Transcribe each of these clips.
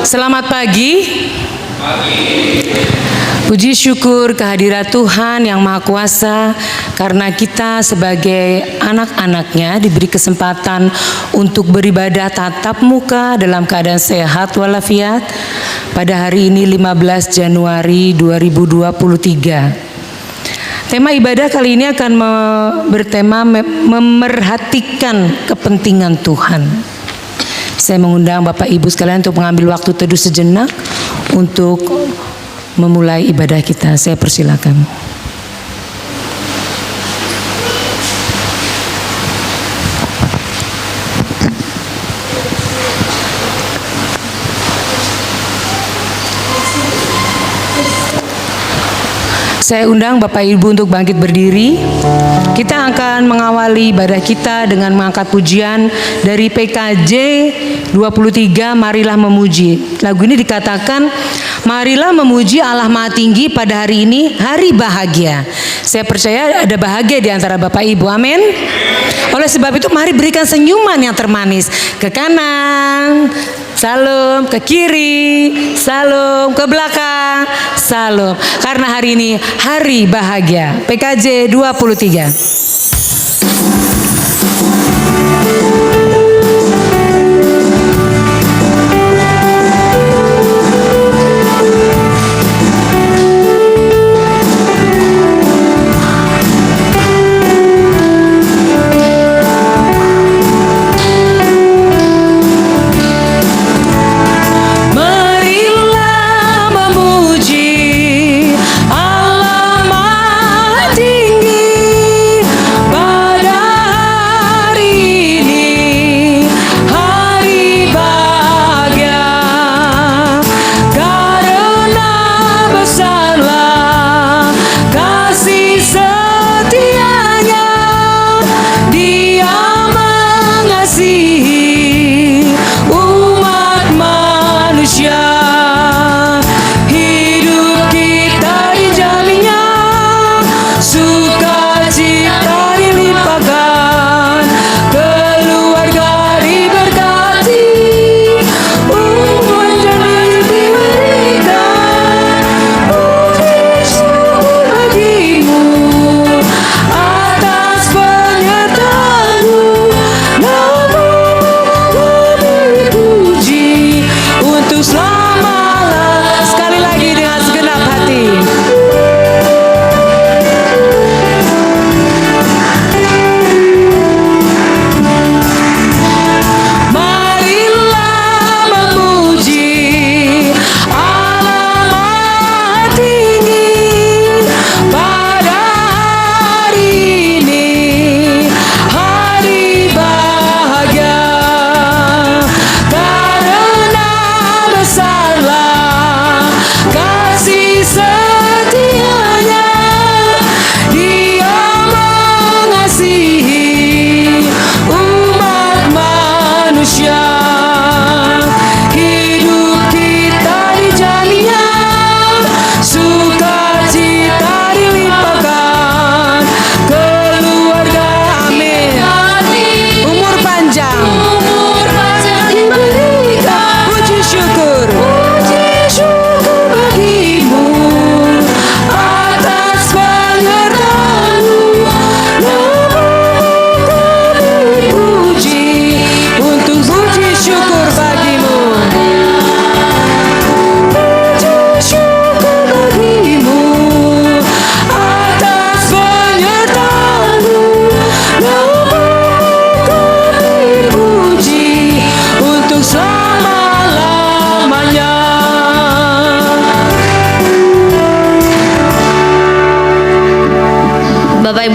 Selamat pagi. Puji syukur kehadirat Tuhan yang Maha Kuasa, karena kita sebagai anak-anaknya diberi kesempatan untuk beribadah tatap muka dalam keadaan sehat walafiat pada hari ini 15 Januari 2023. Tema ibadah kali ini akan bertema memerhatikan kepentingan Tuhan. Saya mengundang Bapak Ibu sekalian untuk mengambil waktu teduh sejenak untuk memulai ibadah kita. Saya persilakan. Saya undang Bapak Ibu untuk bangkit berdiri. Kita akan mengawali ibadah kita dengan mengangkat pujian dari PKJ 23, Marilah Memuji. Lagu ini dikatakan, marilah memuji Allah Maha Tinggi pada hari ini, hari bahagia. Saya percaya ada bahagia di antara Bapak Ibu, amin. Oleh sebab itu mari berikan senyuman yang termanis. Ke kanan, salam, ke kiri, salam, ke belakang, salam. Karena hari ini hari bahagia. PKJ 23.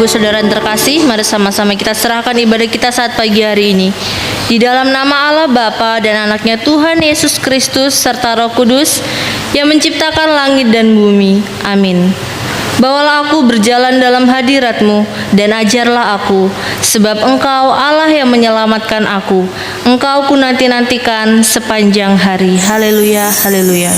Saudara yang terkasih, mari sama-sama kita serahkan ibadah kita saat pagi hari ini. Di dalam nama Allah Bapa dan Anaknya Tuhan Yesus Kristus serta Roh Kudus yang menciptakan langit dan bumi. Amin. Bawalah aku berjalan dalam hadirat-Mu dan ajarlah aku, sebab Engkau Allah yang menyelamatkan aku. Engkau ku nanti-nantikan sepanjang hari. Haleluya, haleluya.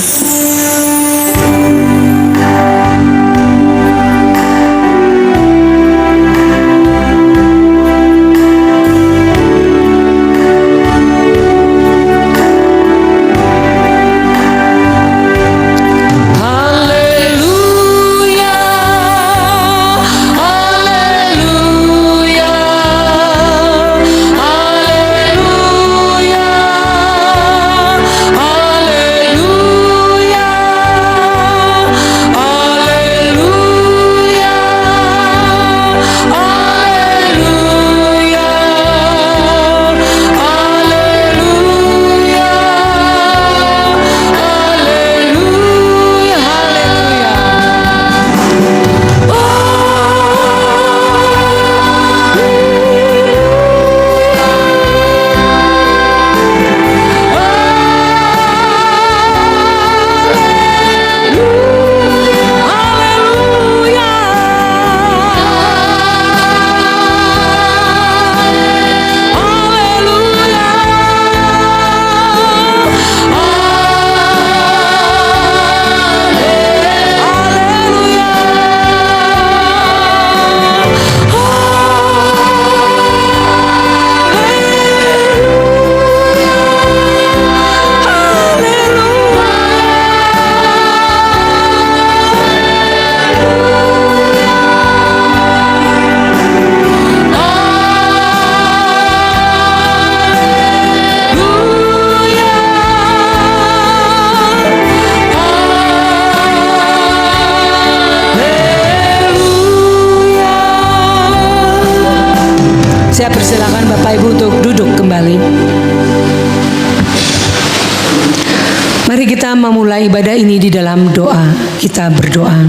Mari kita memulai ibadah ini di dalam doa. Kita berdoa.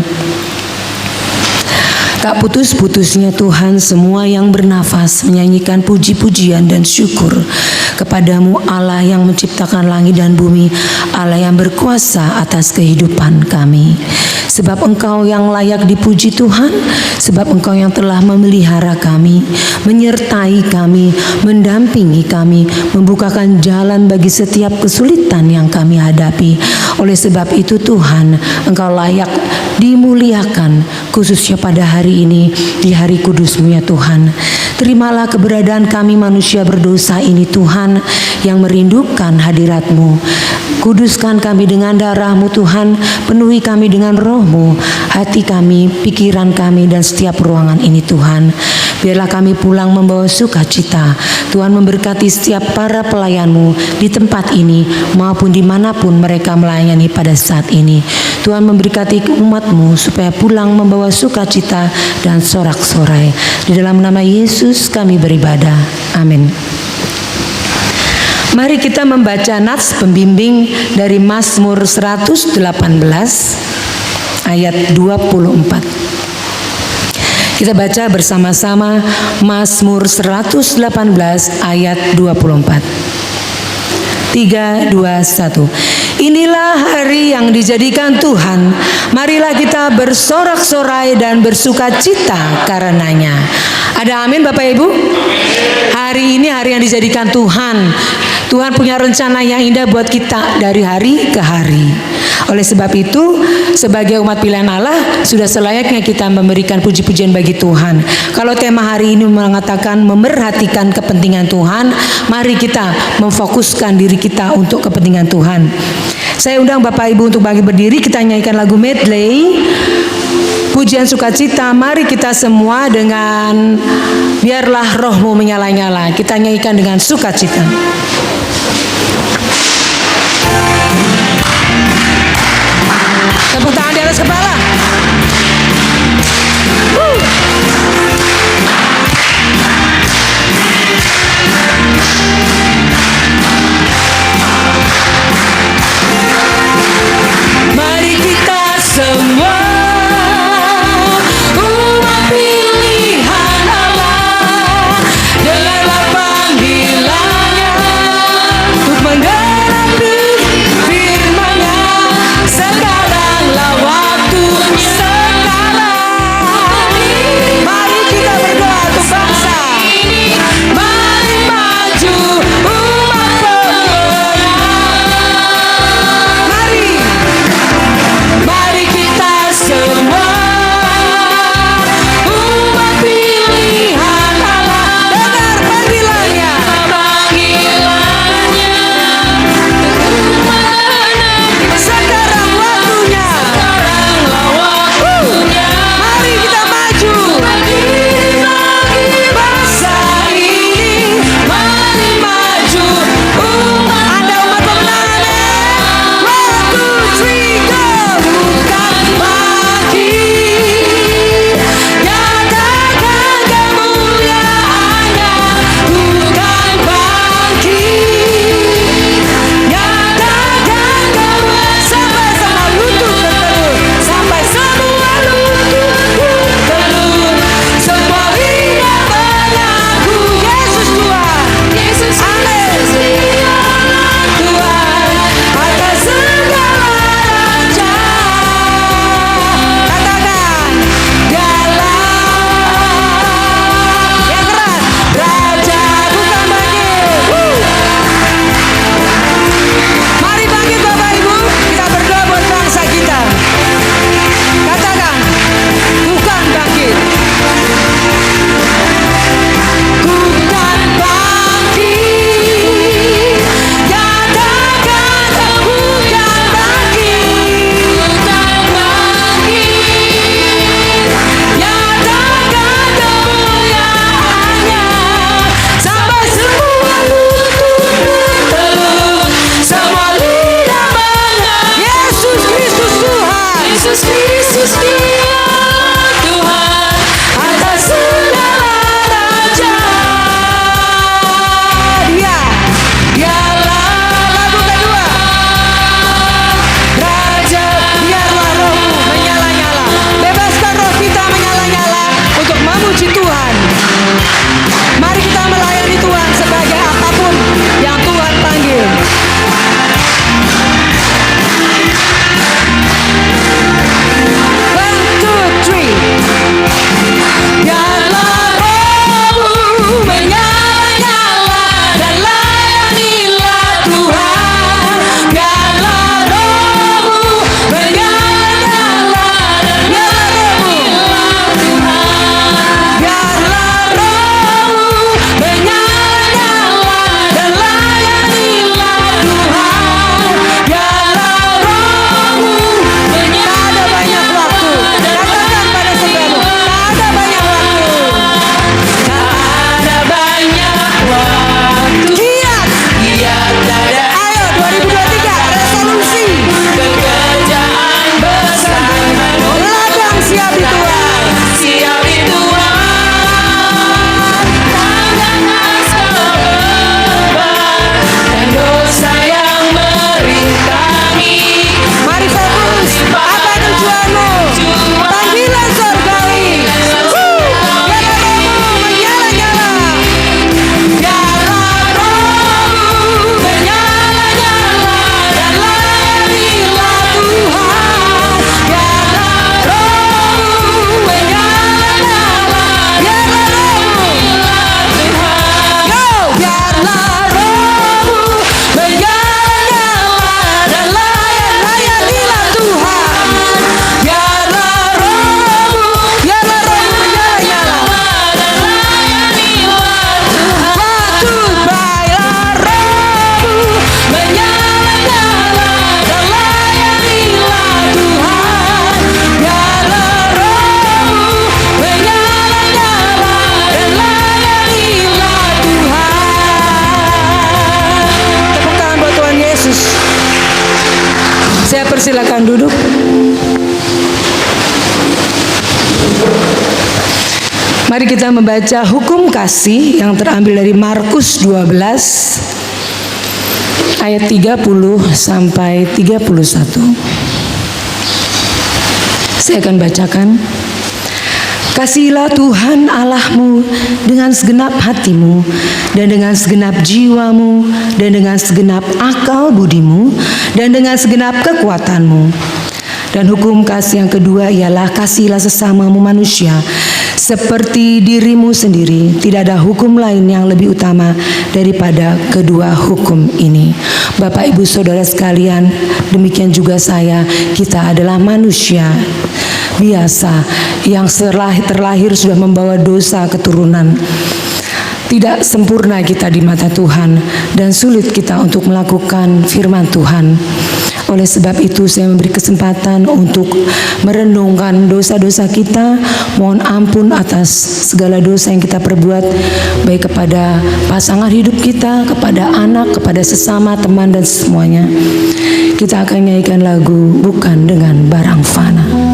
Tak putus-putusnya Tuhan, semua yang bernafas menyanyikan puji-pujian dan syukur kepadamu, Allah yang menciptakan langit dan bumi, Allah yang berkuasa atas kehidupan kami. Sebab Engkau yang layak dipuji Tuhan, sebab Engkau yang telah memelihara kami, menyertai kami, mendampingi kami, membukakan jalan bagi setiap kesulitan yang kami hadapi. Oleh sebab itu Tuhan, Engkau layak dimuliakan, khususnya pada hari ini, di hari kudus-Mu ya Tuhan. Terimalah keberadaan kami manusia berdosa ini Tuhan, yang merindukan hadirat-Mu. Kuduskan kami dengan darah-Mu Tuhan, penuhi kami dengan Roh-Mu, hati kami, pikiran kami, dan setiap ruangan ini Tuhan. Biarlah kami pulang membawa sukacita. Tuhan memberkati setiap para pelayan-Mu di tempat ini maupun dimanapun mereka melayani pada saat ini. Tuhan memberkati umat-Mu supaya pulang membawa sukacita dan sorak-sorai. Di dalam nama Yesus kami beribadah. Amin. Mari kita membaca nats pembimbing dari Mazmur 118 ayat 24. Kita baca bersama-sama Mazmur 118 ayat 24. 3, 2, 1. Inilah hari yang dijadikan Tuhan, marilah kita bersorak-sorai dan bersuka cita karenanya. Ada amin Bapak Ibu? Hari ini hari yang dijadikan Tuhan. Tuhan punya rencana yang indah buat kita dari hari ke hari. Oleh sebab itu, sebagai umat pilihan Allah, sudah selayaknya kita memberikan puji-pujian bagi Tuhan. Kalau tema hari ini mengatakan memerhatikan kepentingan Tuhan, mari kita memfokuskan diri kita untuk kepentingan Tuhan. Saya undang Bapak Ibu untuk bangkit berdiri, kita nyanyikan lagu medley pujian sukacita. Mari kita semua dengan biarlah rohmu menyala-nyala, kita nyanyikan dengan sukacita. Tepuk tangan di atas kepala. Mari kita semua umat pilihan Allah, dengarlah panggilannya untuk menggenapi firman-Nya. Sekaranglah waktu Saya persilakan duduk. Mari kita membaca hukum kasih yang terambil dari Markus 12 ayat 30 sampai 31. Saya akan bacakan. Kasihilah Tuhan Allahmu dengan segenap hatimu dan dengan segenap jiwamu dan dengan segenap akal budimu dan dengan segenap kekuatanmu. Dan hukum kasih yang kedua ialah kasihilah sesamamu manusia seperti dirimu sendiri. Tidak ada hukum lain yang lebih utama daripada kedua hukum ini. Bapak, Ibu, Saudara sekalian, demikian juga saya, kita adalah manusia biasa yang terlahir sudah membawa dosa keturunan. Tidak sempurna kita di mata Tuhan dan sulit kita untuk melakukan firman Tuhan. Oleh sebab itu saya memberi kesempatan untuk merenungkan dosa-dosa kita, mohon ampun atas segala dosa yang kita perbuat, baik kepada pasangan hidup kita, kepada anak, kepada sesama, teman, dan semuanya. Kita akan nyanyikan lagu Bukan Dengan Barang Fana.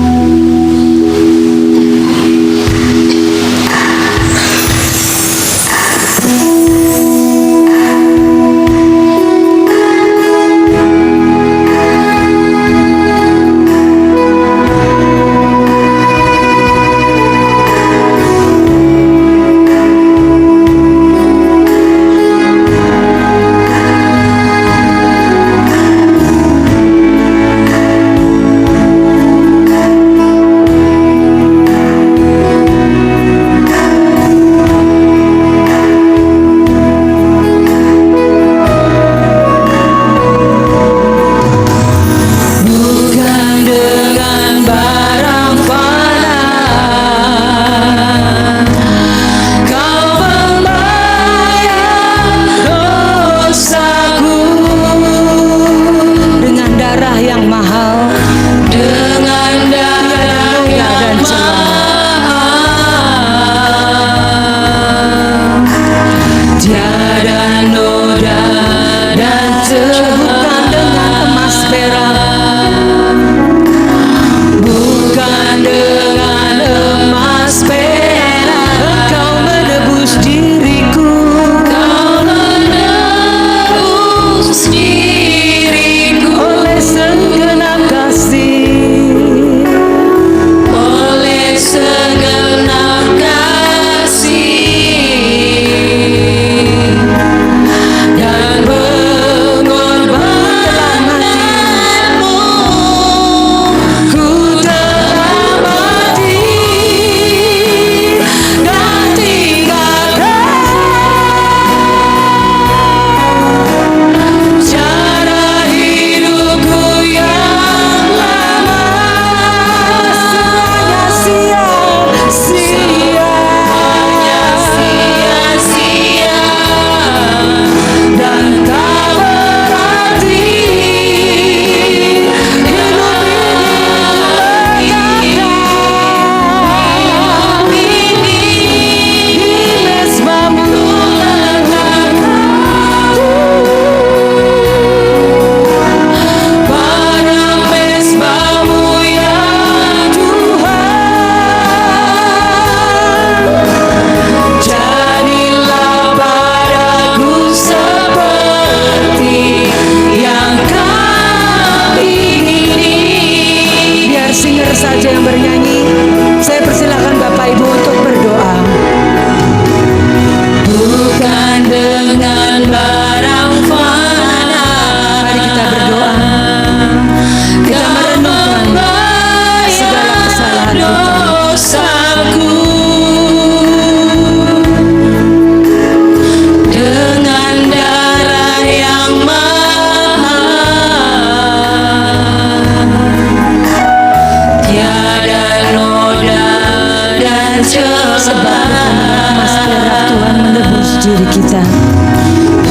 diri kita.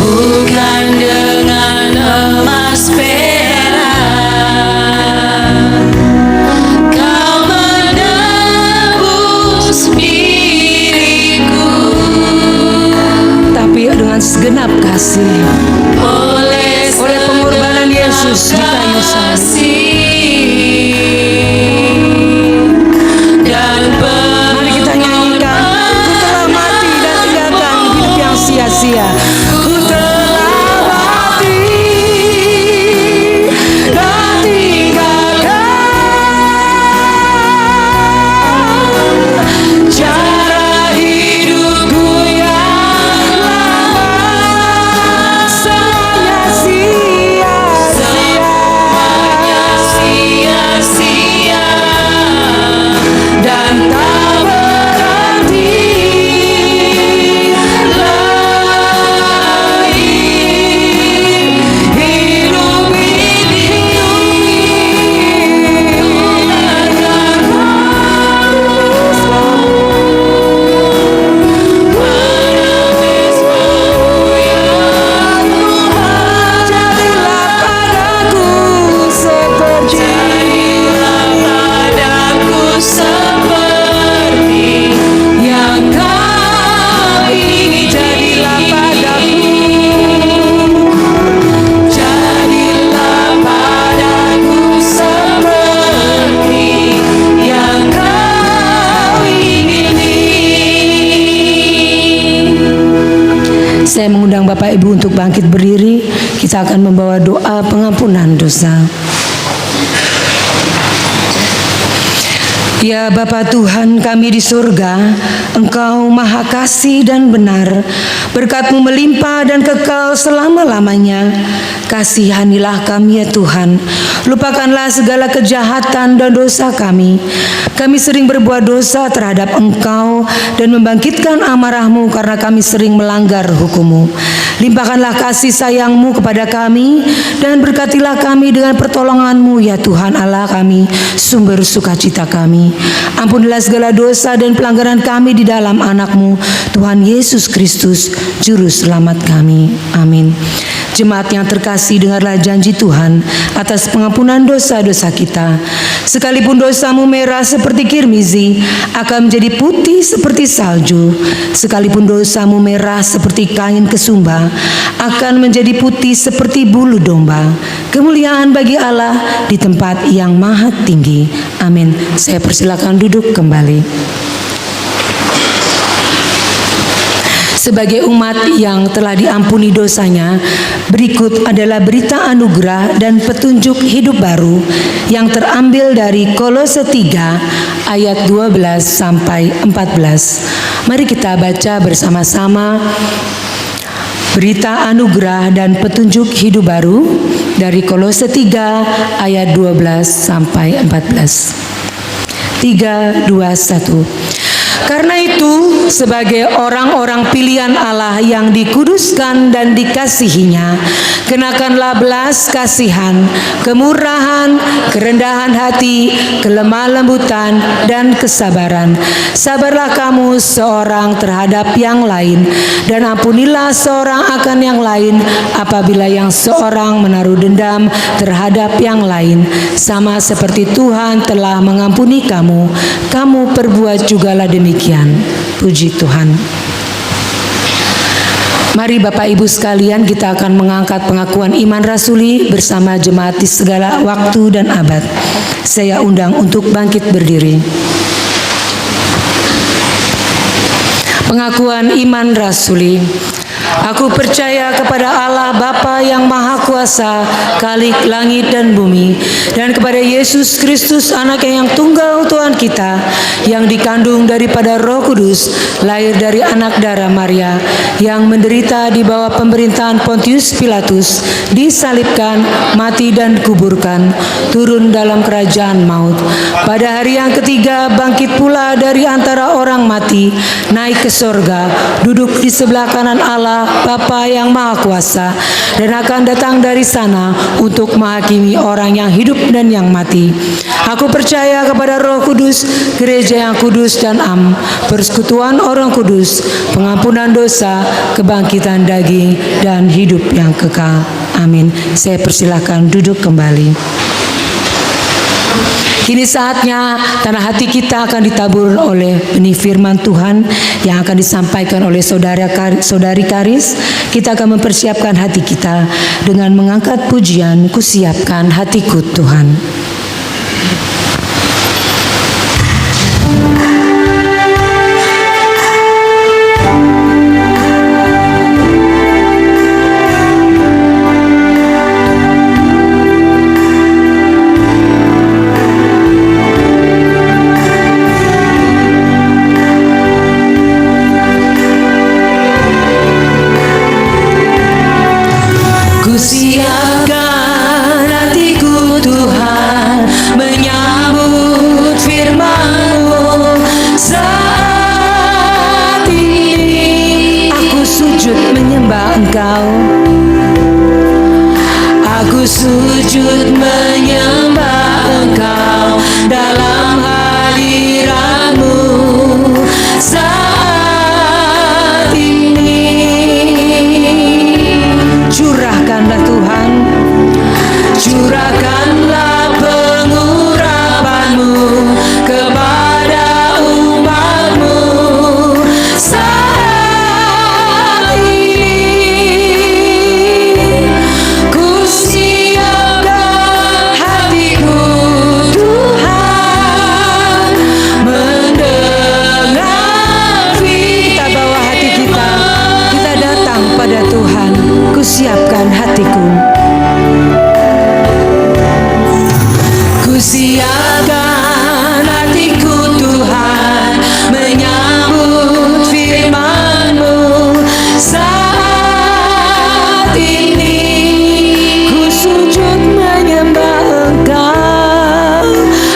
Bukan dengan emas perak Kau menebus diriku, tapi dengan segenap kasih oleh pengorbanan Yesus di kayu salib. Bapak Ibu untuk bangkit berdiri. Kita akan membawa doa pengampunan dosa. Ya Bapa Tuhan kami di surga, Engkau maha kasih dan benar, berkat-Mu melimpah dan kekal selama-lamanya. Kasihanilah kami ya Tuhan, lupakanlah segala kejahatan dan dosa kami. Kami sering berbuat dosa terhadap Engkau dan membangkitkan amarah-Mu karena kami sering melanggar hukum-Mu. Limpahkanlah kasih sayang-Mu kepada kami dan berkatilah kami dengan pertolongan-Mu ya Tuhan Allah kami, sumber sukacita kami. Ampunilah segala dosa dan pelanggaran kami di dalam anak-Mu, Tuhan Yesus Kristus, Juru Selamat kami. Amin. Jemaat yang terkasih, dengarlah janji Tuhan atas pengampunan dosa-dosa kita. Sekalipun dosamu merah seperti kirmizi, akan menjadi putih seperti salju. Sekalipun dosamu merah seperti kain kesumba, akan menjadi putih seperti bulu domba. Kemuliaan bagi Allah di tempat yang maha tinggi. Amin. Saya persilakan duduk kembali. Sebagai umat yang telah diampuni dosanya, berikut adalah berita anugerah dan petunjuk hidup baru yang terambil dari Kolose 3 ayat 12 sampai 14. Mari kita baca bersama-sama berita anugerah dan petunjuk hidup baru dari Kolose 3 ayat 12 sampai 14. 3, 2, 1. Karena itu, sebagai orang-orang pilihan Allah yang dikuduskan dan dikasihinya, kenakanlah belas kasihan, kemurahan, kerendahan hati, kelemah lembutan, dan kesabaran. Sabarlah kamu seorang terhadap yang lain, dan ampunilah seorang akan yang lain apabila yang seorang menaruh dendam terhadap yang lain. Sama seperti Tuhan telah mengampuni kamu, kamu perbuat jugalah demikian. Puji Tuhan. Mari Bapak Ibu sekalian, kita akan mengangkat pengakuan iman rasuli bersama jemaat di segala waktu dan abad. Saya undang untuk bangkit berdiri. Pengakuan iman rasuli. Aku percaya kepada Allah Bapa yang Maha Kuasa, Khalik langit dan bumi, dan kepada Yesus Kristus Anaknya yang tunggal Tuhan kita, yang dikandung daripada Roh Kudus, lahir dari anak darah Maria, yang menderita di bawah pemerintahan Pontius Pilatus, disalibkan, mati dan kuburkan, turun dalam kerajaan maut. Pada hari yang ketiga bangkit pula dari antara orang mati, naik ke sorga, duduk di sebelah kanan Allah Bapa yang Maha Kuasa, dan akan datang dari sana untuk menghakimi orang yang hidup dan yang mati. Aku percaya kepada Roh Kudus, gereja yang kudus dan am, persekutuan orang kudus, pengampunan dosa, kebangkitan daging, dan hidup yang kekal. Amin. Saya persilahkan duduk kembali. Kini saatnya tanah hati kita akan ditabur oleh benih firman Tuhan yang akan disampaikan oleh saudari Karis. Kita akan mempersiapkan hati kita dengan mengangkat pujian, kusiapkan hatiku Tuhan. Kusiapkan hatiku Tuhan, menyambut firman-Mu. siapkan hatiku Tuhan menyambut firman-Mu. Saat ini ku sujud menyembah Engkau,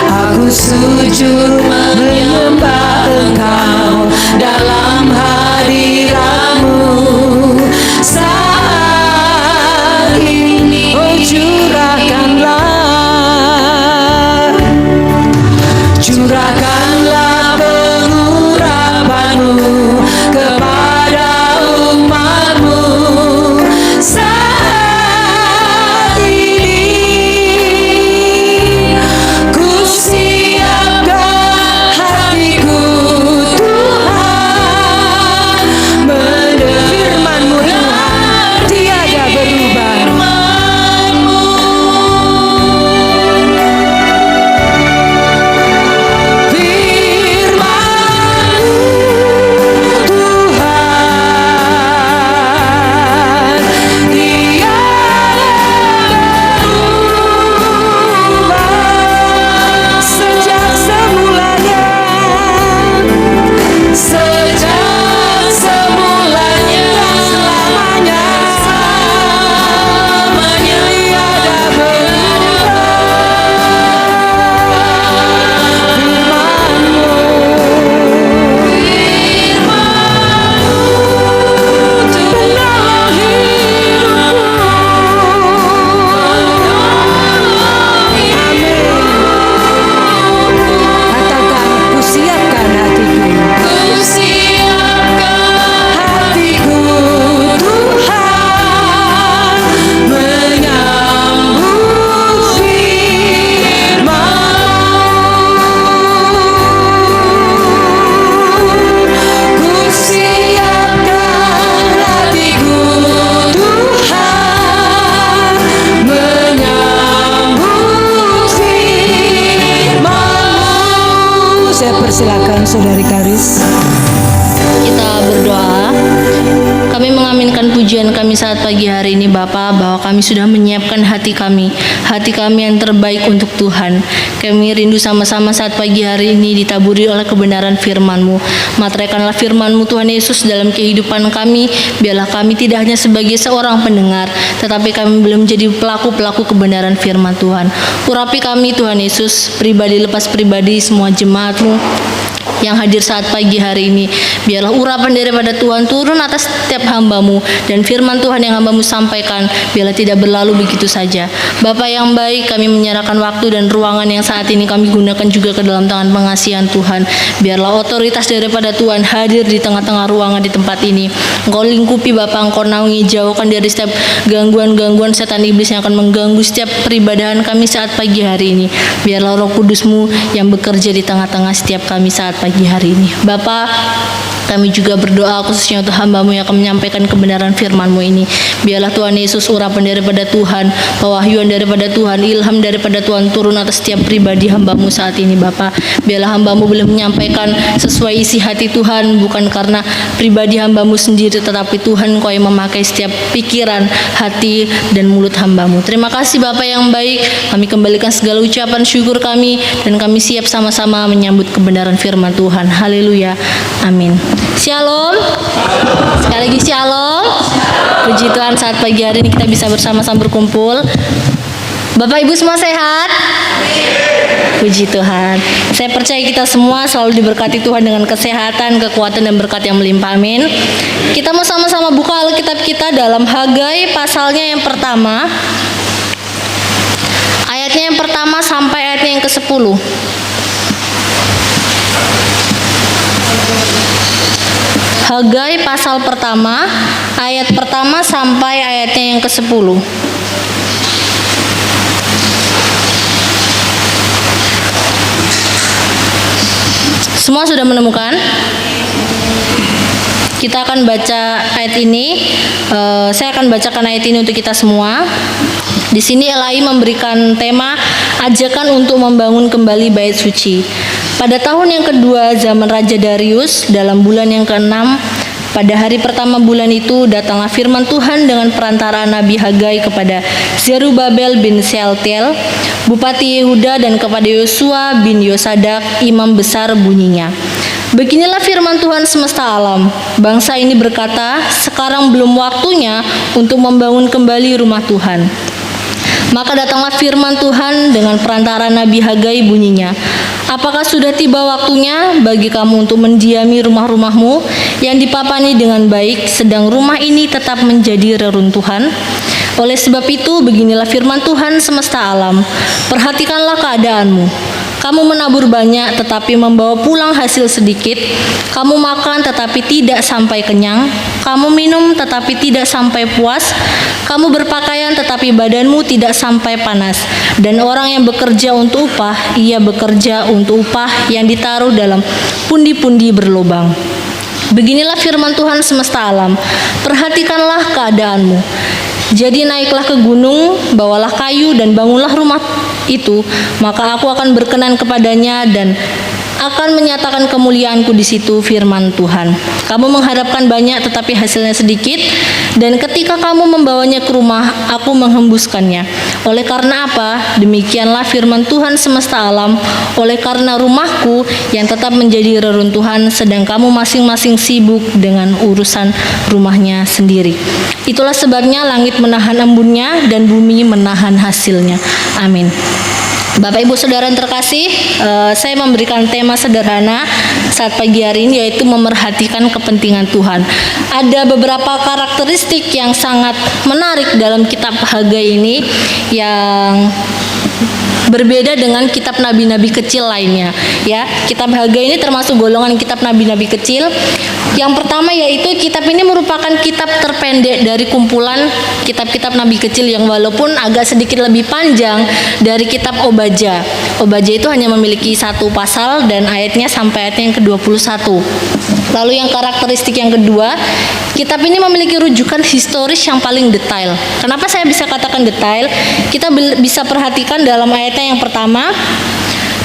aku sujud menyembah Engkau dalam hadirat-Mu. Saat ini curahkanlah pengurapan-Mu kepada umat-Mu. Saat ini ku siapkan hatiku Tuhan, mendengar firman-Mu Tuhan tiada berubah. Saya persilakan Saudari Karis. Kita berdoa. Kami mengaminkan pujian kami saat pagi hari ini Bapa, bahwa kami sudah menyiapkan hati kami yang terbaik untuk Tuhan. Kami rindu sama-sama saat pagi hari ini ditaburi oleh kebenaran firman-Mu. Materaikanlah firman-Mu Tuhan Yesus dalam kehidupan kami. Biarlah kami tidak hanya sebagai seorang pendengar, tetapi kami belum menjadi pelaku-pelaku kebenaran firman Tuhan. Urapi kami Tuhan Yesus, pribadi lepas pribadi, semua jemaat-Mu yang hadir saat pagi hari ini. Biarlah urapan daripada Tuhan turun atas setiap hamba-Mu, dan firman Tuhan yang hamba-Mu sampaikan biarlah tidak berlalu begitu saja. Bapa yang baik, kami menyerahkan waktu dan ruangan yang saat ini kami gunakan juga ke dalam tangan pengasihan Tuhan. Biarlah otoritas daripada Tuhan hadir di tengah-tengah ruangan di tempat ini. Engkau lingkupi Bapa, Engkau naungi, jauhkan dari setiap gangguan-gangguan setan iblis yang akan mengganggu setiap peribadahan kami saat pagi hari ini. Biarlah Roh Kudus-Mu yang bekerja di tengah-tengah setiap kami saat pagi hari ini. Bapa, kami juga berdoa khususnya untuk hamba-Mu yang akan menyampaikan kebenaran firman-Mu ini. Biarlah Tuhan Yesus urapan daripada Tuhan, pewahyuan daripada Tuhan, ilham daripada Tuhan turun atas setiap pribadi hamba-Mu saat ini Bapa. Biarlah hamba-Mu boleh menyampaikan sesuai isi hati Tuhan, bukan karena pribadi hamba-Mu sendiri, tetapi Tuhan Engkau yang memakai setiap pikiran, hati, dan mulut hamba-Mu. Terima kasih Bapa yang baik. Kami kembalikan segala ucapan syukur kami, dan kami siap sama-sama menyambut kebenaran firman Tuhan. Haleluya. Amin. Shalom. Sekali lagi shalom. Puji Tuhan, saat pagi hari ini kita bisa bersama-sama berkumpul. Bapak Ibu semua sehat? Puji Tuhan. Saya percaya kita semua selalu diberkati Tuhan dengan kesehatan, kekuatan, dan berkat yang melimpah. Amin. Kita mau sama-sama buka Alkitab kita dalam Hagai pasalnya yang pertama. Ayatnya yang pertama sampai ayatnya yang ke-10. Hagai pasal pertama, ayat pertama sampai ayatnya yang ke-10. Semua sudah menemukan? Kita akan baca ayat ini. Saya akan bacakan ayat ini untuk kita semua. Di sini Elai memberikan tema ajakan untuk membangun kembali bait suci. Pada tahun yang kedua zaman Raja Darius, dalam bulan yang ke-6, Pada hari pertama bulan itu datanglah firman Tuhan dengan perantaraan Nabi Hagai kepada Zerubabel bin Sealtiel, Bupati Yehuda, dan kepada Yosua bin Yosadak, imam besar, bunyinya. Beginilah firman Tuhan semesta alam. Bangsa ini berkata, sekarang belum waktunya untuk membangun kembali rumah Tuhan. Maka datanglah firman Tuhan dengan perantara Nabi Hagai, bunyinya, apakah sudah tiba waktunya bagi kamu untuk mendiami rumah-rumahmu yang dipapani dengan baik, sedang rumah ini tetap menjadi reruntuhan? Oleh sebab itu, beginilah firman Tuhan semesta alam. Perhatikanlah keadaanmu. Kamu menabur banyak tetapi membawa pulang hasil sedikit. Kamu makan tetapi tidak sampai kenyang. Kamu minum tetapi tidak sampai puas. Kamu berpakaian tetapi badanmu tidak sampai panas. Dan orang yang bekerja untuk upah, ia bekerja untuk upah yang ditaruh dalam pundi-pundi berlubang. Beginilah firman Tuhan semesta alam. Perhatikanlah keadaanmu. Jadi naiklah ke gunung, bawalah kayu dan bangunlah rumah itu, maka aku akan berkenan kepadanya dan akan menyatakan kemuliaanku di situ, firman Tuhan. Kamu mengharapkan banyak tetapi hasilnya sedikit, dan ketika kamu membawanya ke rumah, aku menghembuskannya. Oleh karena apa? Demikianlah firman Tuhan semesta alam. Oleh karena rumahku yang tetap menjadi reruntuhan, sedang kamu masing-masing sibuk dengan urusan rumahnya sendiri. Itulah sebabnya langit menahan embunnya dan bumi menahan hasilnya. Amin. Bapak Ibu Saudara yang terkasih, saya memberikan tema sederhana saat pagi hari ini, yaitu memerhatikan kepentingan Tuhan. Ada beberapa karakteristik yang sangat menarik dalam kitab Hagai ini yang berbeda dengan kitab nabi-nabi kecil lainnya. Ya, kitab Hagai ini termasuk golongan kitab nabi-nabi kecil. Yang pertama yaitu kitab ini merupakan kitab terpendek dari kumpulan kitab-kitab nabi kecil yang walaupun agak sedikit lebih panjang dari kitab Obadja. Obadja itu hanya memiliki satu pasal dan ayatnya sampai ayat yang ke-21. Lalu yang karakteristik yang kedua, kitab ini memiliki rujukan historis yang paling detail. Kenapa saya bisa katakan detail? Kita bisa perhatikan dalam ayatnya yang pertama,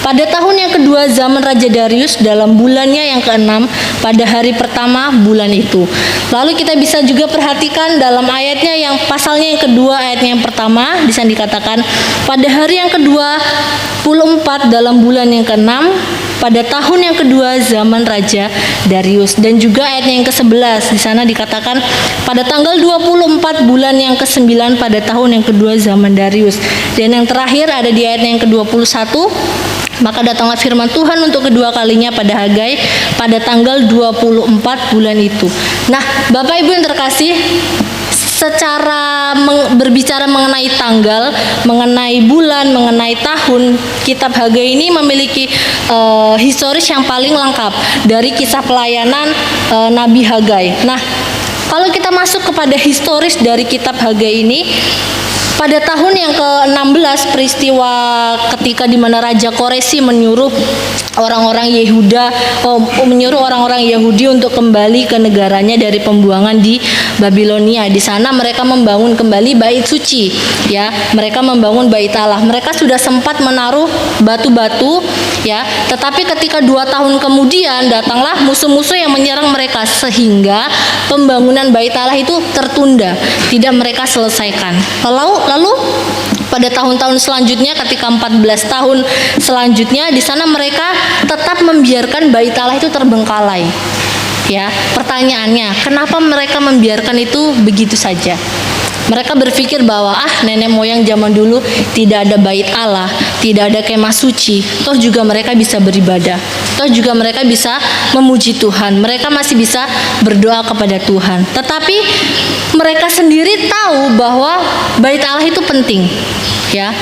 pada tahun yang kedua zaman Raja Darius, dalam bulannya yang ke-6, pada hari pertama bulan itu. Lalu kita bisa juga perhatikan dalam ayatnya yang pasalnya yang kedua, ayatnya yang pertama, di sana dikatakan pada hari yang ke-24 dalam bulan yang ke-6, pada tahun yang kedua zaman Raja Darius. Dan juga ayatnya yang ke-11, di sana dikatakan pada tanggal 24 bulan yang ke-9 pada tahun yang kedua zaman Darius. Dan yang terakhir ada di ayatnya yang ke-21, maka datanglah firman Tuhan untuk kedua kalinya pada Hagai pada tanggal 24 bulan itu. Nah, Bapak Ibu yang terkasih, secara berbicara mengenai tanggal, mengenai bulan, mengenai tahun, kitab Hagai ini memiliki historis yang paling lengkap dari kisah pelayanan Nabi Hagai. Nah, kalau kita masuk kepada historis dari kitab Hagai ini, pada tahun yang ke-16 peristiwa ketika di mana Raja Koresi menyuruh orang-orang Yahudi untuk kembali ke negaranya dari pembuangan di Babilonia. Di sana mereka membangun kembali bait suci, ya. Mereka membangun bait Allah. Mereka sudah sempat menaruh batu-batu, ya. Tetapi ketika 2 tahun kemudian datanglah musuh-musuh yang menyerang mereka sehingga pembangunan bait Allah itu tertunda, tidak mereka selesaikan. Lalu pada tahun-tahun selanjutnya, ketika 14 tahun selanjutnya, di sana mereka tetap membiarkan bait Allah itu terbengkalai. Ya, pertanyaannya, kenapa mereka membiarkan itu begitu saja? Mereka berpikir bahwa nenek moyang zaman dulu tidak ada bait Allah, tidak ada kemah suci, toh juga mereka bisa beribadah, toh juga mereka bisa memuji Tuhan, mereka masih bisa berdoa kepada Tuhan. Tetapi mereka sendiri tahu bahwa bait Allah itu penting, ya.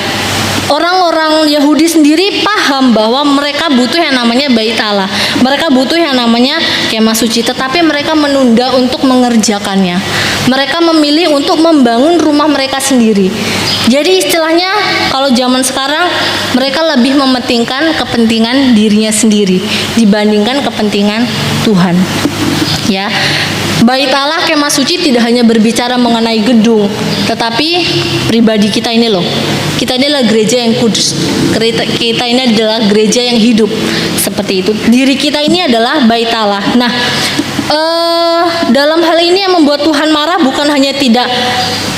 Orang-orang Yahudi sendiri paham bahwa mereka butuh yang namanya bait Allah, mereka butuh yang namanya kemah suci, tetapi mereka menunda untuk mengerjakannya. Mereka memilih untuk membangun rumah mereka sendiri. Jadi istilahnya kalau zaman sekarang, mereka lebih mementingkan kepentingan dirinya sendiri dibandingkan kepentingan Tuhan. Ya, bait Allah, kemah suci tidak hanya berbicara mengenai gedung, tetapi pribadi kita ini loh. Kita ini adalah gereja yang kudus. Kita ini adalah gereja yang hidup. Seperti itu. Diri kita ini adalah bait Allah. Nah, Dalam hal ini yang membuat Tuhan marah bukan hanya tidak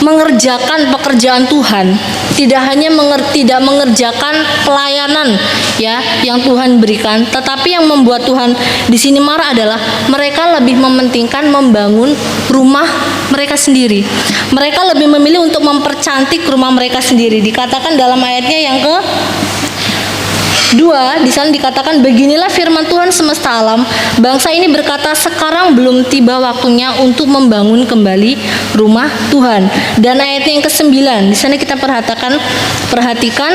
mengerjakan pekerjaan Tuhan, tidak hanya tidak mengerjakan pelayanan ya yang Tuhan berikan, tetapi yang membuat Tuhan di sini marah adalah mereka lebih mementingkan membangun rumah mereka sendiri. Mereka lebih memilih untuk mempercantik rumah mereka sendiri. Dikatakan dalam ayatnya yang ke 2, di sana dikatakan, beginilah firman Tuhan semesta alam, bangsa ini berkata, sekarang belum tiba waktunya untuk membangun kembali rumah Tuhan. Dan ayatnya yang ke-9, di sana kita perhatikan,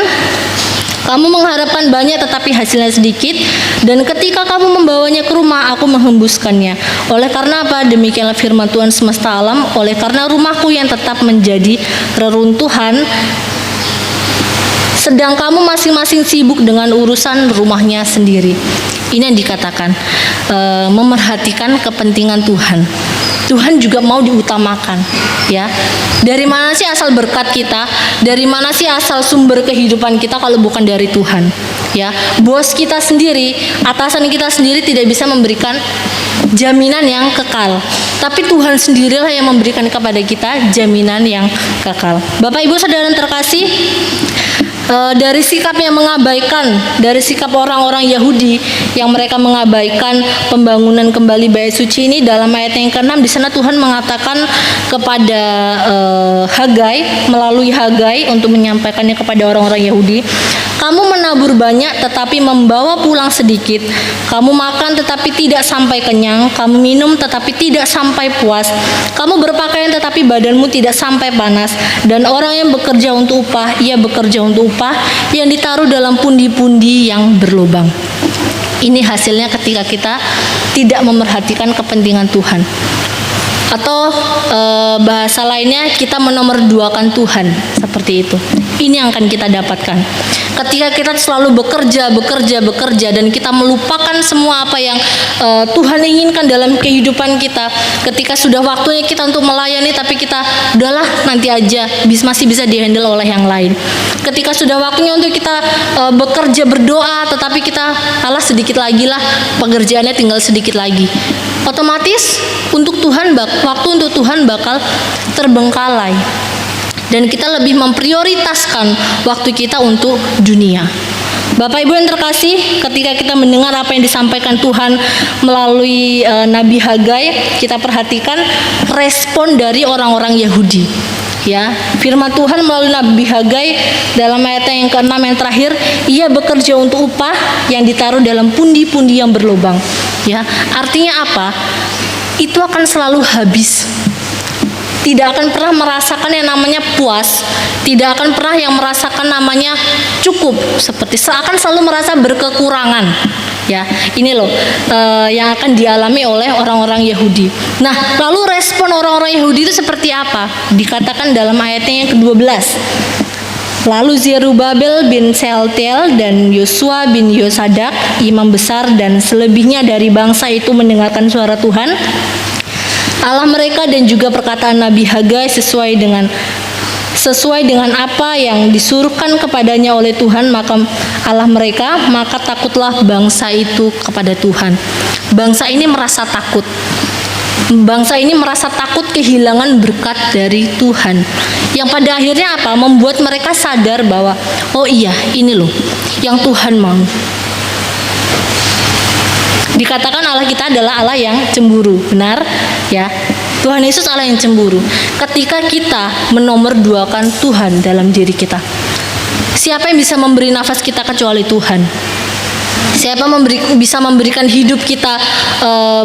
kamu mengharapkan banyak tetapi hasilnya sedikit, dan ketika kamu membawanya ke rumah, aku menghembuskannya. Oleh karena apa? Demikianlah firman Tuhan semesta alam, oleh karena rumahku yang tetap menjadi reruntuhan, sedang kamu masing-masing sibuk dengan urusan rumahnya sendiri. Ini yang dikatakan memerhatikan kepentingan Tuhan. Tuhan juga mau diutamakan, ya. Dari mana sih asal berkat kita? Dari mana sih asal sumber kehidupan kita kalau bukan dari Tuhan? Ya, bos kita sendiri, atasan kita sendiri tidak bisa memberikan jaminan yang kekal. Tapi Tuhan sendirilah yang memberikan kepada kita jaminan yang kekal. Bapak Ibu Saudara yang terkasih, dari sikap yang mengabaikan, dari sikap orang-orang Yahudi yang mereka mengabaikan pembangunan kembali bait suci ini, dalam ayat yang ke-6 di sana Tuhan mengatakan kepada Hagai, melalui Hagai untuk menyampaikannya kepada orang-orang Yahudi, kamu menabur banyak tetapi membawa pulang sedikit, kamu makan tetapi tidak sampai kenyang, kamu minum tetapi tidak sampai puas, kamu berpakaian tetapi badanmu tidak sampai panas, dan orang yang bekerja untuk upah, ia bekerja untuk upah yang ditaruh dalam pundi-pundi yang berlubang. Ini hasilnya ketika kita tidak memerhatikan kepentingan Tuhan. Atau bahasa lainnya, kita menomorduakan Tuhan, seperti itu. Ini yang akan kita dapatkan ketika kita selalu bekerja dan kita melupakan semua apa yang Tuhan inginkan dalam kehidupan kita. Ketika sudah waktunya kita untuk melayani, tapi kita udahlah nanti aja, masih bisa dihandle oleh yang lain. Ketika sudah waktunya untuk kita bekerja berdoa, tetapi kita alah sedikit lagi lah, pekerjaannya tinggal sedikit lagi. Otomatis waktu untuk Tuhan bakal terbengkalai, dan kita lebih memprioritaskan waktu kita untuk dunia. Bapak Ibu yang terkasih, ketika kita mendengar apa yang disampaikan Tuhan melalui Nabi Hagai, kita perhatikan respon dari orang-orang Yahudi. Ya, firman Tuhan melalui Nabi Hagai dalam ayat yang ke-6 yang terakhir, ia bekerja untuk upah yang ditaruh dalam pundi-pundi yang berlubang. Ya, artinya apa? Itu akan selalu habis. Tidak akan pernah merasakan yang namanya puas, tidak akan pernah yang merasakan namanya cukup, seperti akan selalu merasa berkekurangan. Ya, ini loh yang akan dialami oleh orang-orang Yahudi. Nah, lalu respon orang-orang Yahudi itu seperti apa? Dikatakan dalam ayatnya yang ke-12. Lalu Zerubabel bin Sealtiel dan Yosua bin Yosadak, imam besar dan selebihnya dari bangsa itu mendengarkan suara Tuhan Allah mereka dan juga perkataan Nabi Hagai sesuai dengan apa yang disuruhkan kepadanya oleh Tuhan maka Allah mereka, maka takutlah bangsa itu kepada Tuhan. Bangsa ini merasa takut. Bangsa ini merasa takut kehilangan berkat dari Tuhan, yang pada akhirnya apa? Membuat mereka sadar bahwa oh iya, ini loh yang Tuhan mau. Dikatakan Allah kita adalah Allah yang cemburu, benar? Ya, Tuhan Yesus Allah yang cemburu. Ketika kita menomorduakan Tuhan dalam diri kita, siapa yang bisa memberi nafas kita kecuali Tuhan? Siapa bisa memberikan hidup kita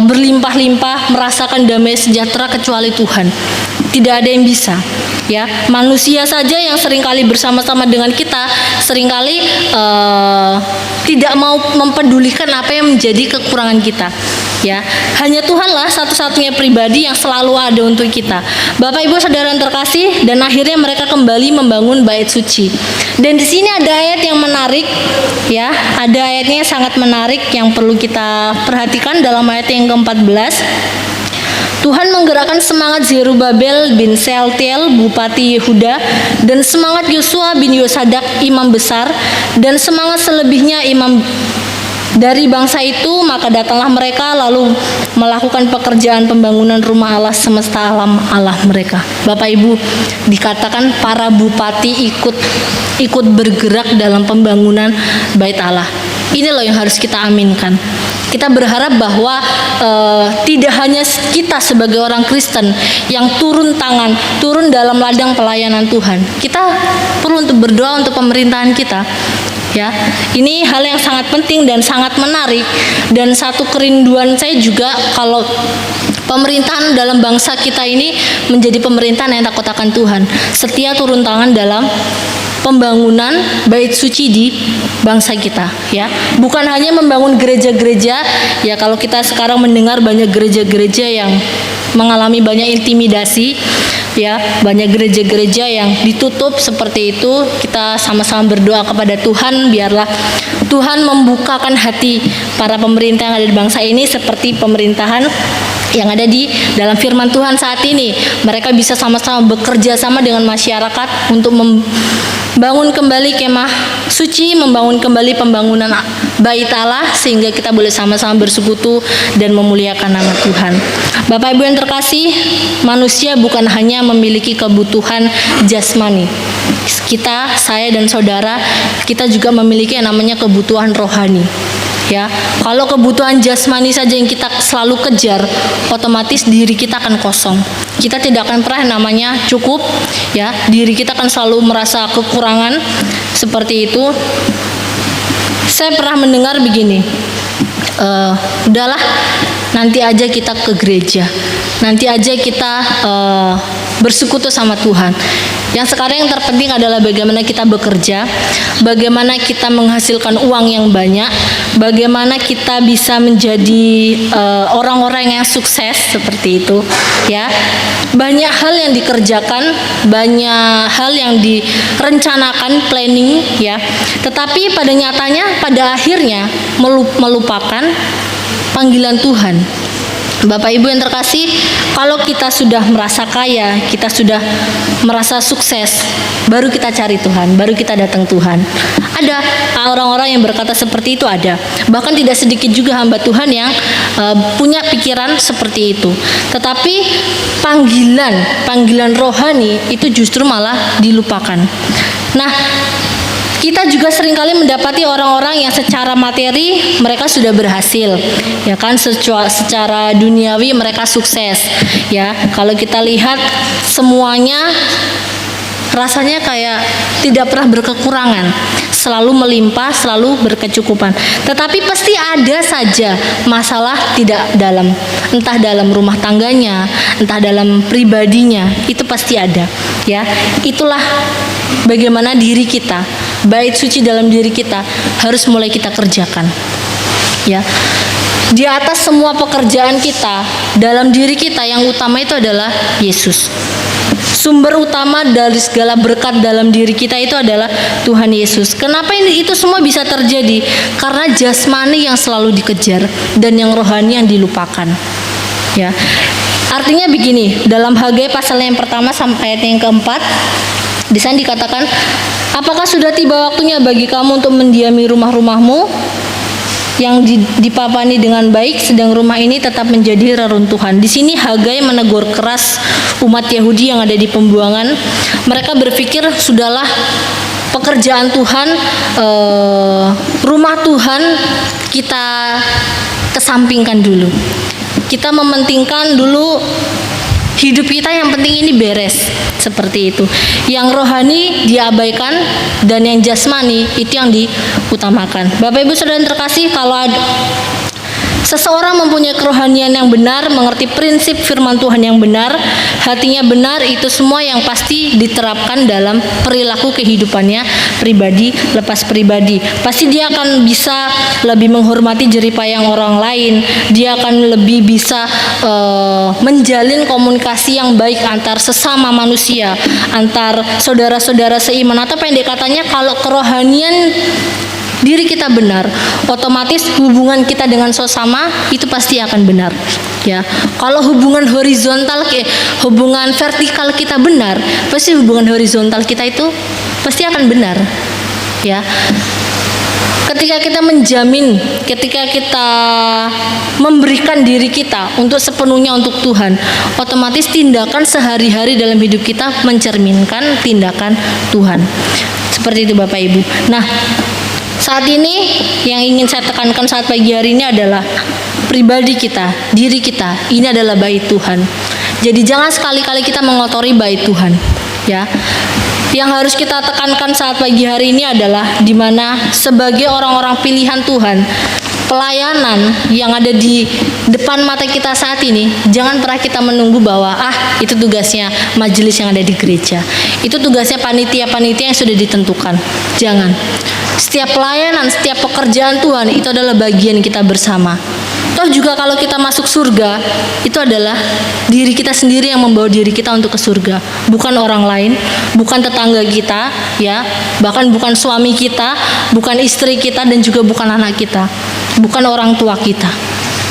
berlimpah-limpah, merasakan damai sejahtera kecuali Tuhan? Tidak ada yang bisa. Ya, manusia saja yang seringkali bersama-sama dengan kita seringkali tidak mau mempedulikan apa yang menjadi kekurangan kita. Ya, hanya Tuhanlah satu-satunya pribadi yang selalu ada untuk kita. Bapak Ibu Saudara yang terkasih, dan akhirnya mereka kembali membangun bait suci. Dan di sini ada ayat yang menarik, ya, ada ayatnya yang sangat menarik yang perlu kita perhatikan dalam ayat yang ke-14. Tuhan menggerakkan semangat Zerubabel bin Sealtiel, bupati Yehuda, dan semangat Yosua bin Yosadak, imam besar, dan semangat selebihnya Dari bangsa itu maka datanglah mereka lalu melakukan pekerjaan pembangunan rumah Allah semesta alam Allah mereka. Bapak Ibu, dikatakan para bupati ikut bergerak dalam pembangunan bait Allah. Ini loh yang harus kita aminkan. Kita berharap bahwa tidak hanya kita sebagai orang Kristen yang turun tangan, turun dalam ladang pelayanan Tuhan. Kita perlu untuk berdoa untuk pemerintahan kita. Ya, ini hal yang sangat penting dan sangat menarik, dan satu kerinduan saya juga kalau pemerintahan dalam bangsa kita ini menjadi pemerintahan yang takut akan Tuhan, setia turun tangan dalam pembangunan bait suci di bangsa kita, ya. Bukan hanya membangun gereja-gereja, ya, kalau kita sekarang mendengar banyak gereja-gereja yang mengalami banyak intimidasi, ya, banyak gereja-gereja yang ditutup seperti itu. Kita sama-sama berdoa kepada Tuhan, biarlah Tuhan membukakan hati para pemerintah yang ada di bangsa ini seperti pemerintahan yang ada di dalam firman Tuhan saat ini. Mereka bisa sama-sama bekerja sama dengan masyarakat untuk membangun kembali kemah suci, membangun kembali pembangunan bait Allah, sehingga kita boleh sama-sama bersekutu dan memuliakan nama Tuhan. Bapak Ibu yang terkasih, manusia bukan hanya memiliki kebutuhan jasmani. Kita, saya dan saudara, kita juga memiliki yang namanya kebutuhan rohani. Ya, kalau kebutuhan jasmani saja yang kita selalu kejar, otomatis diri kita akan kosong. Kita tidak akan pernah namanya cukup, ya. Diri kita akan selalu merasa kekurangan seperti itu. Saya pernah mendengar begini, udahlah, nanti aja kita ke gereja, nanti aja kita bersekutu sama Tuhan. Yang sekarang yang terpenting adalah bagaimana kita bekerja, bagaimana kita menghasilkan uang yang banyak, bagaimana kita bisa menjadi orang-orang yang sukses seperti itu, ya. Banyak hal yang dikerjakan, banyak hal yang direncanakan, planning, ya. Tetapi pada nyatanya, pada akhirnya melupakan panggilan Tuhan. Bapak Ibu yang terkasih, kalau kita sudah merasa kaya, kita sudah merasa sukses, baru kita cari Tuhan, baru kita datang Tuhan. Ada orang-orang yang berkata seperti itu, ada. Bahkan tidak sedikit juga hamba Tuhan yang punya pikiran seperti itu. Tetapi panggilan rohani itu justru malah dilupakan. Nah, kita juga seringkali mendapati orang-orang yang secara materi mereka sudah berhasil, ya kan, secara duniawi mereka sukses, ya. Kalau kita lihat semuanya rasanya kayak tidak pernah berkekurangan, selalu melimpah, selalu berkecukupan. Tetapi pasti ada saja masalah entah dalam rumah tangganya, entah dalam pribadinya, itu pasti ada, ya. Itulah bagaimana diri kita, bait suci dalam diri kita harus mulai kita kerjakan, ya. Di atas semua pekerjaan kita, dalam diri kita yang utama itu adalah Yesus. Sumber utama dari segala berkat dalam diri kita itu adalah Tuhan Yesus. Kenapa itu semua bisa terjadi? Karena jasmani yang selalu dikejar dan yang rohani yang dilupakan, ya. Artinya begini, dalam Hagai pasal yang pertama sampai ayat yang keempat, di sana dikatakan, apakah sudah tiba waktunya bagi kamu untuk mendiami rumah-rumahmu yang dipapani dengan baik, sedang rumah ini tetap menjadi reruntuhan. Di sini Hagai menegur keras umat Yahudi yang ada di pembuangan. Mereka berpikir, sudahlah, pekerjaan Tuhan, rumah Tuhan kita kesampingkan dulu. Kita mementingkan dulu hidup kita, yang penting ini beres, seperti itu. Yang rohani diabaikan dan yang jasmani itu yang diutamakan. Bapak Ibu Saudara yang terkasih, kalau seseorang mempunyai kerohanian yang benar, mengerti prinsip firman Tuhan yang benar, hatinya benar, itu semua yang pasti diterapkan dalam perilaku kehidupannya pribadi, lepas pribadi. Pasti dia akan bisa lebih menghormati jeripayang orang lain, dia akan lebih bisa menjalin komunikasi yang baik antar sesama manusia, antar saudara-saudara seiman. Atau pendek katanya, kalau kerohanian diri kita benar, otomatis hubungan kita dengan sesama itu pasti akan benar, ya. Kalau hubungan hubungan vertikal kita benar, pasti hubungan horizontal kita itu pasti akan benar, ya. ketika kita menjamin, ketika kita memberikan diri kita untuk sepenuhnya untuk Tuhan, otomatis tindakan sehari-hari dalam hidup kita mencerminkan tindakan Tuhan. Seperti itu Bapak Ibu. Nah, saat ini yang ingin saya tekankan saat pagi hari ini adalah pribadi kita, diri kita, ini adalah bait Tuhan. Jadi jangan sekali-kali kita mengotori bait Tuhan, ya. Yang harus kita tekankan saat pagi hari ini adalah di mana sebagai orang-orang pilihan Tuhan, pelayanan yang ada di depan mata kita saat ini, jangan pernah kita menunggu bahwa itu tugasnya majelis yang ada di gereja, itu tugasnya panitia-panitia yang sudah ditentukan. Jangan. Setiap pelayanan, setiap pekerjaan Tuhan itu adalah bagian kita bersama. Toh juga kalau kita masuk surga, itu adalah diri kita sendiri yang membawa diri kita untuk ke surga, bukan orang lain, bukan tetangga kita, ya, bahkan bukan suami kita, bukan istri kita, dan juga bukan anak kita, bukan orang tua kita.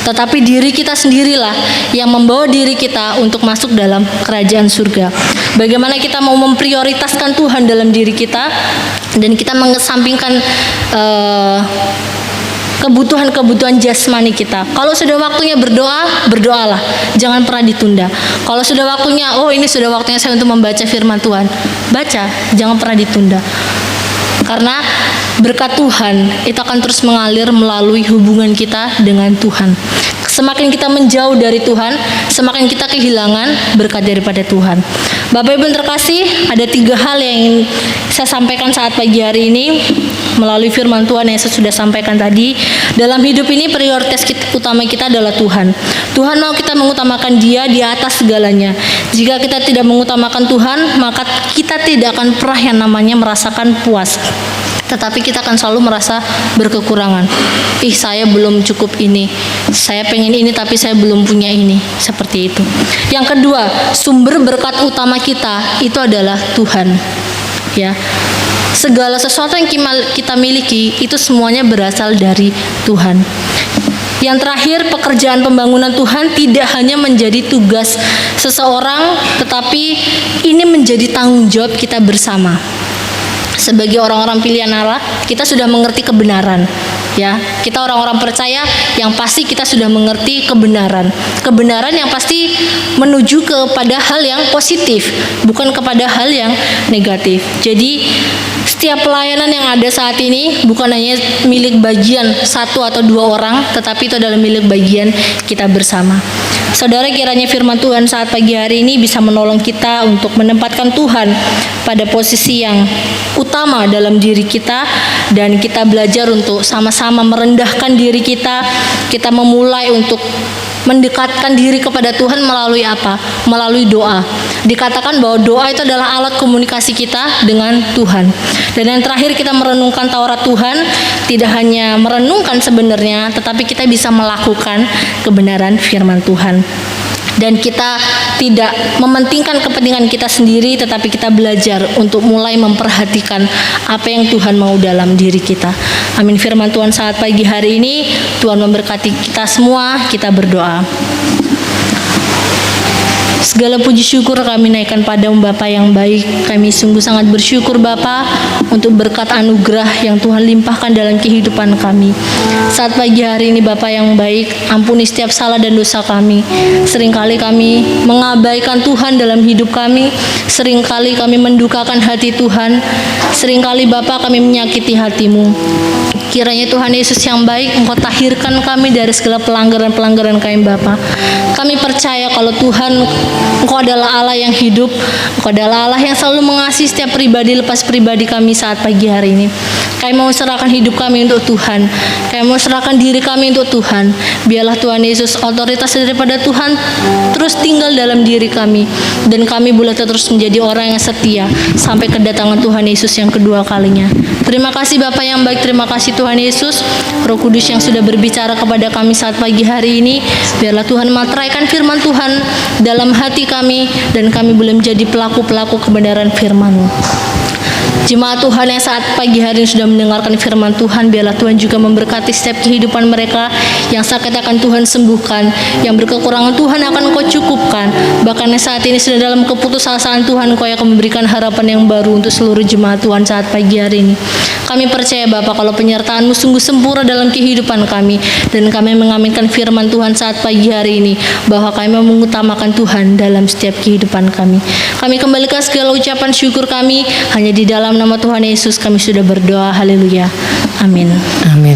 Tetapi diri kita sendirilah yang membawa diri kita untuk masuk dalam kerajaan surga. Bagaimana kita mau memprioritaskan Tuhan dalam diri kita dan kita mengesampingkan kebutuhan-kebutuhan jasmani kita. Kalau sudah waktunya berdoa, berdoalah. Jangan pernah ditunda. Kalau sudah waktunya, ini sudah waktunya saya untuk membaca firman Tuhan, baca. Jangan pernah ditunda. Karena berkat Tuhan itu akan terus mengalir melalui hubungan kita dengan Tuhan. Semakin kita menjauh dari Tuhan, semakin kita kehilangan berkat daripada Tuhan. Bapak Ibu yang terkasih, ada 3 hal yang ingin saya sampaikan saat pagi hari ini melalui firman Tuhan yang saya sudah sampaikan tadi. Dalam hidup ini prioritas utama kita adalah Tuhan. Tuhan mau kita mengutamakan Dia di atas segalanya. Jika kita tidak mengutamakan Tuhan, maka kita tidak akan pernah yang namanya merasakan puas. Tetapi kita akan selalu merasa berkekurangan. Saya belum cukup ini. Saya pengen ini tapi saya belum punya ini. Seperti itu. Yang kedua, sumber berkat utama kita itu adalah Tuhan. Ya. Segala sesuatu yang kita miliki itu semuanya berasal dari Tuhan. Yang terakhir, pekerjaan pembangunan Tuhan tidak hanya menjadi tugas seseorang, tetapi ini menjadi tanggung jawab kita bersama. Sebagai orang-orang pilihan Allah, kita sudah mengerti kebenaran. Ya, kita orang-orang percaya yang pasti kita sudah mengerti kebenaran. Kebenaran yang pasti menuju kepada hal yang positif, bukan kepada hal yang negatif. Jadi setiap pelayanan yang ada saat ini bukan hanya milik bagian 1 atau 2 orang, tetapi itu adalah milik bagian kita bersama. Saudara, kiranya firman Tuhan saat pagi hari ini bisa menolong kita untuk menempatkan Tuhan pada posisi yang utama dalam diri kita, dan kita belajar untuk sama-sama merendahkan diri kita. Kita memulai untuk mendekatkan diri kepada Tuhan melalui apa? Melalui doa. Dikatakan bahwa doa itu adalah alat komunikasi kita dengan Tuhan. Dan yang terakhir, kita merenungkan Taurat Tuhan. Tidak hanya merenungkan sebenarnya, tetapi kita bisa melakukan kebenaran firman Tuhan. Dan kita tidak mementingkan kepentingan kita sendiri, tetapi kita belajar untuk mulai memperhatikan apa yang Tuhan mau dalam diri kita. Amin. Firman Tuhan saat pagi hari ini, Tuhan memberkati kita semua. Kita berdoa. Segala puji syukur kami naikkan padamu Bapa yang baik. Kami sungguh sangat bersyukur Bapa untuk berkat anugerah yang Tuhan limpahkan dalam kehidupan kami. Saat pagi hari ini Bapa yang baik, ampuni setiap salah dan dosa kami. Seringkali kami mengabaikan Tuhan dalam hidup kami. Seringkali kami mendukakan hati Tuhan. Seringkali Bapa kami menyakiti hati-Mu. Kiranya Tuhan Yesus yang baik, Engkau tahirkan kami dari segala pelanggaran-pelanggaran kami Bapa. Kami percaya kalau Tuhan, Engkau adalah Allah yang hidup. Engkau adalah Allah yang selalu mengasihi setiap pribadi lepas pribadi kami saat pagi hari ini. Kami mau serahkan hidup kami untuk Tuhan. Kami mau serahkan diri kami untuk Tuhan. Biarlah Tuhan Yesus, otoritas daripada Tuhan terus tinggal dalam diri kami, dan kami boleh terus menjadi orang yang setia sampai kedatangan Tuhan Yesus yang kedua kalinya. Terima kasih Bapa yang baik, terima kasih Tuhan Yesus, Roh Kudus yang sudah berbicara kepada kami saat pagi hari ini. Biarlah Tuhan materaikan firman Tuhan dalam hati kami, dan kami boleh menjadi pelaku-pelaku kebenaran firman-Mu. Jemaat Tuhan yang saat pagi hari ini sudah mendengarkan firman Tuhan, biarlah Tuhan juga memberkati setiap kehidupan mereka. Yang sakit akan Tuhan sembuhkan, yang berkekurangan Tuhan akan Engkau cukupkan. Bahkan yang saat ini sudah dalam keputusasaan Tuhan, Engkau akan memberikan harapan yang baru untuk seluruh jemaat Tuhan saat pagi hari ini. Kami percaya Bapa kalau penyertaan-Mu sungguh sempurna dalam kehidupan kami, dan kami mengaminkan firman Tuhan saat pagi hari ini, bahwa kami mengutamakan Tuhan dalam setiap kehidupan kami. Kami kembalikan segala ucapan syukur kami hanya di dalam nama Tuhan Yesus kami sudah berdoa. Haleluya. Amin. Amin.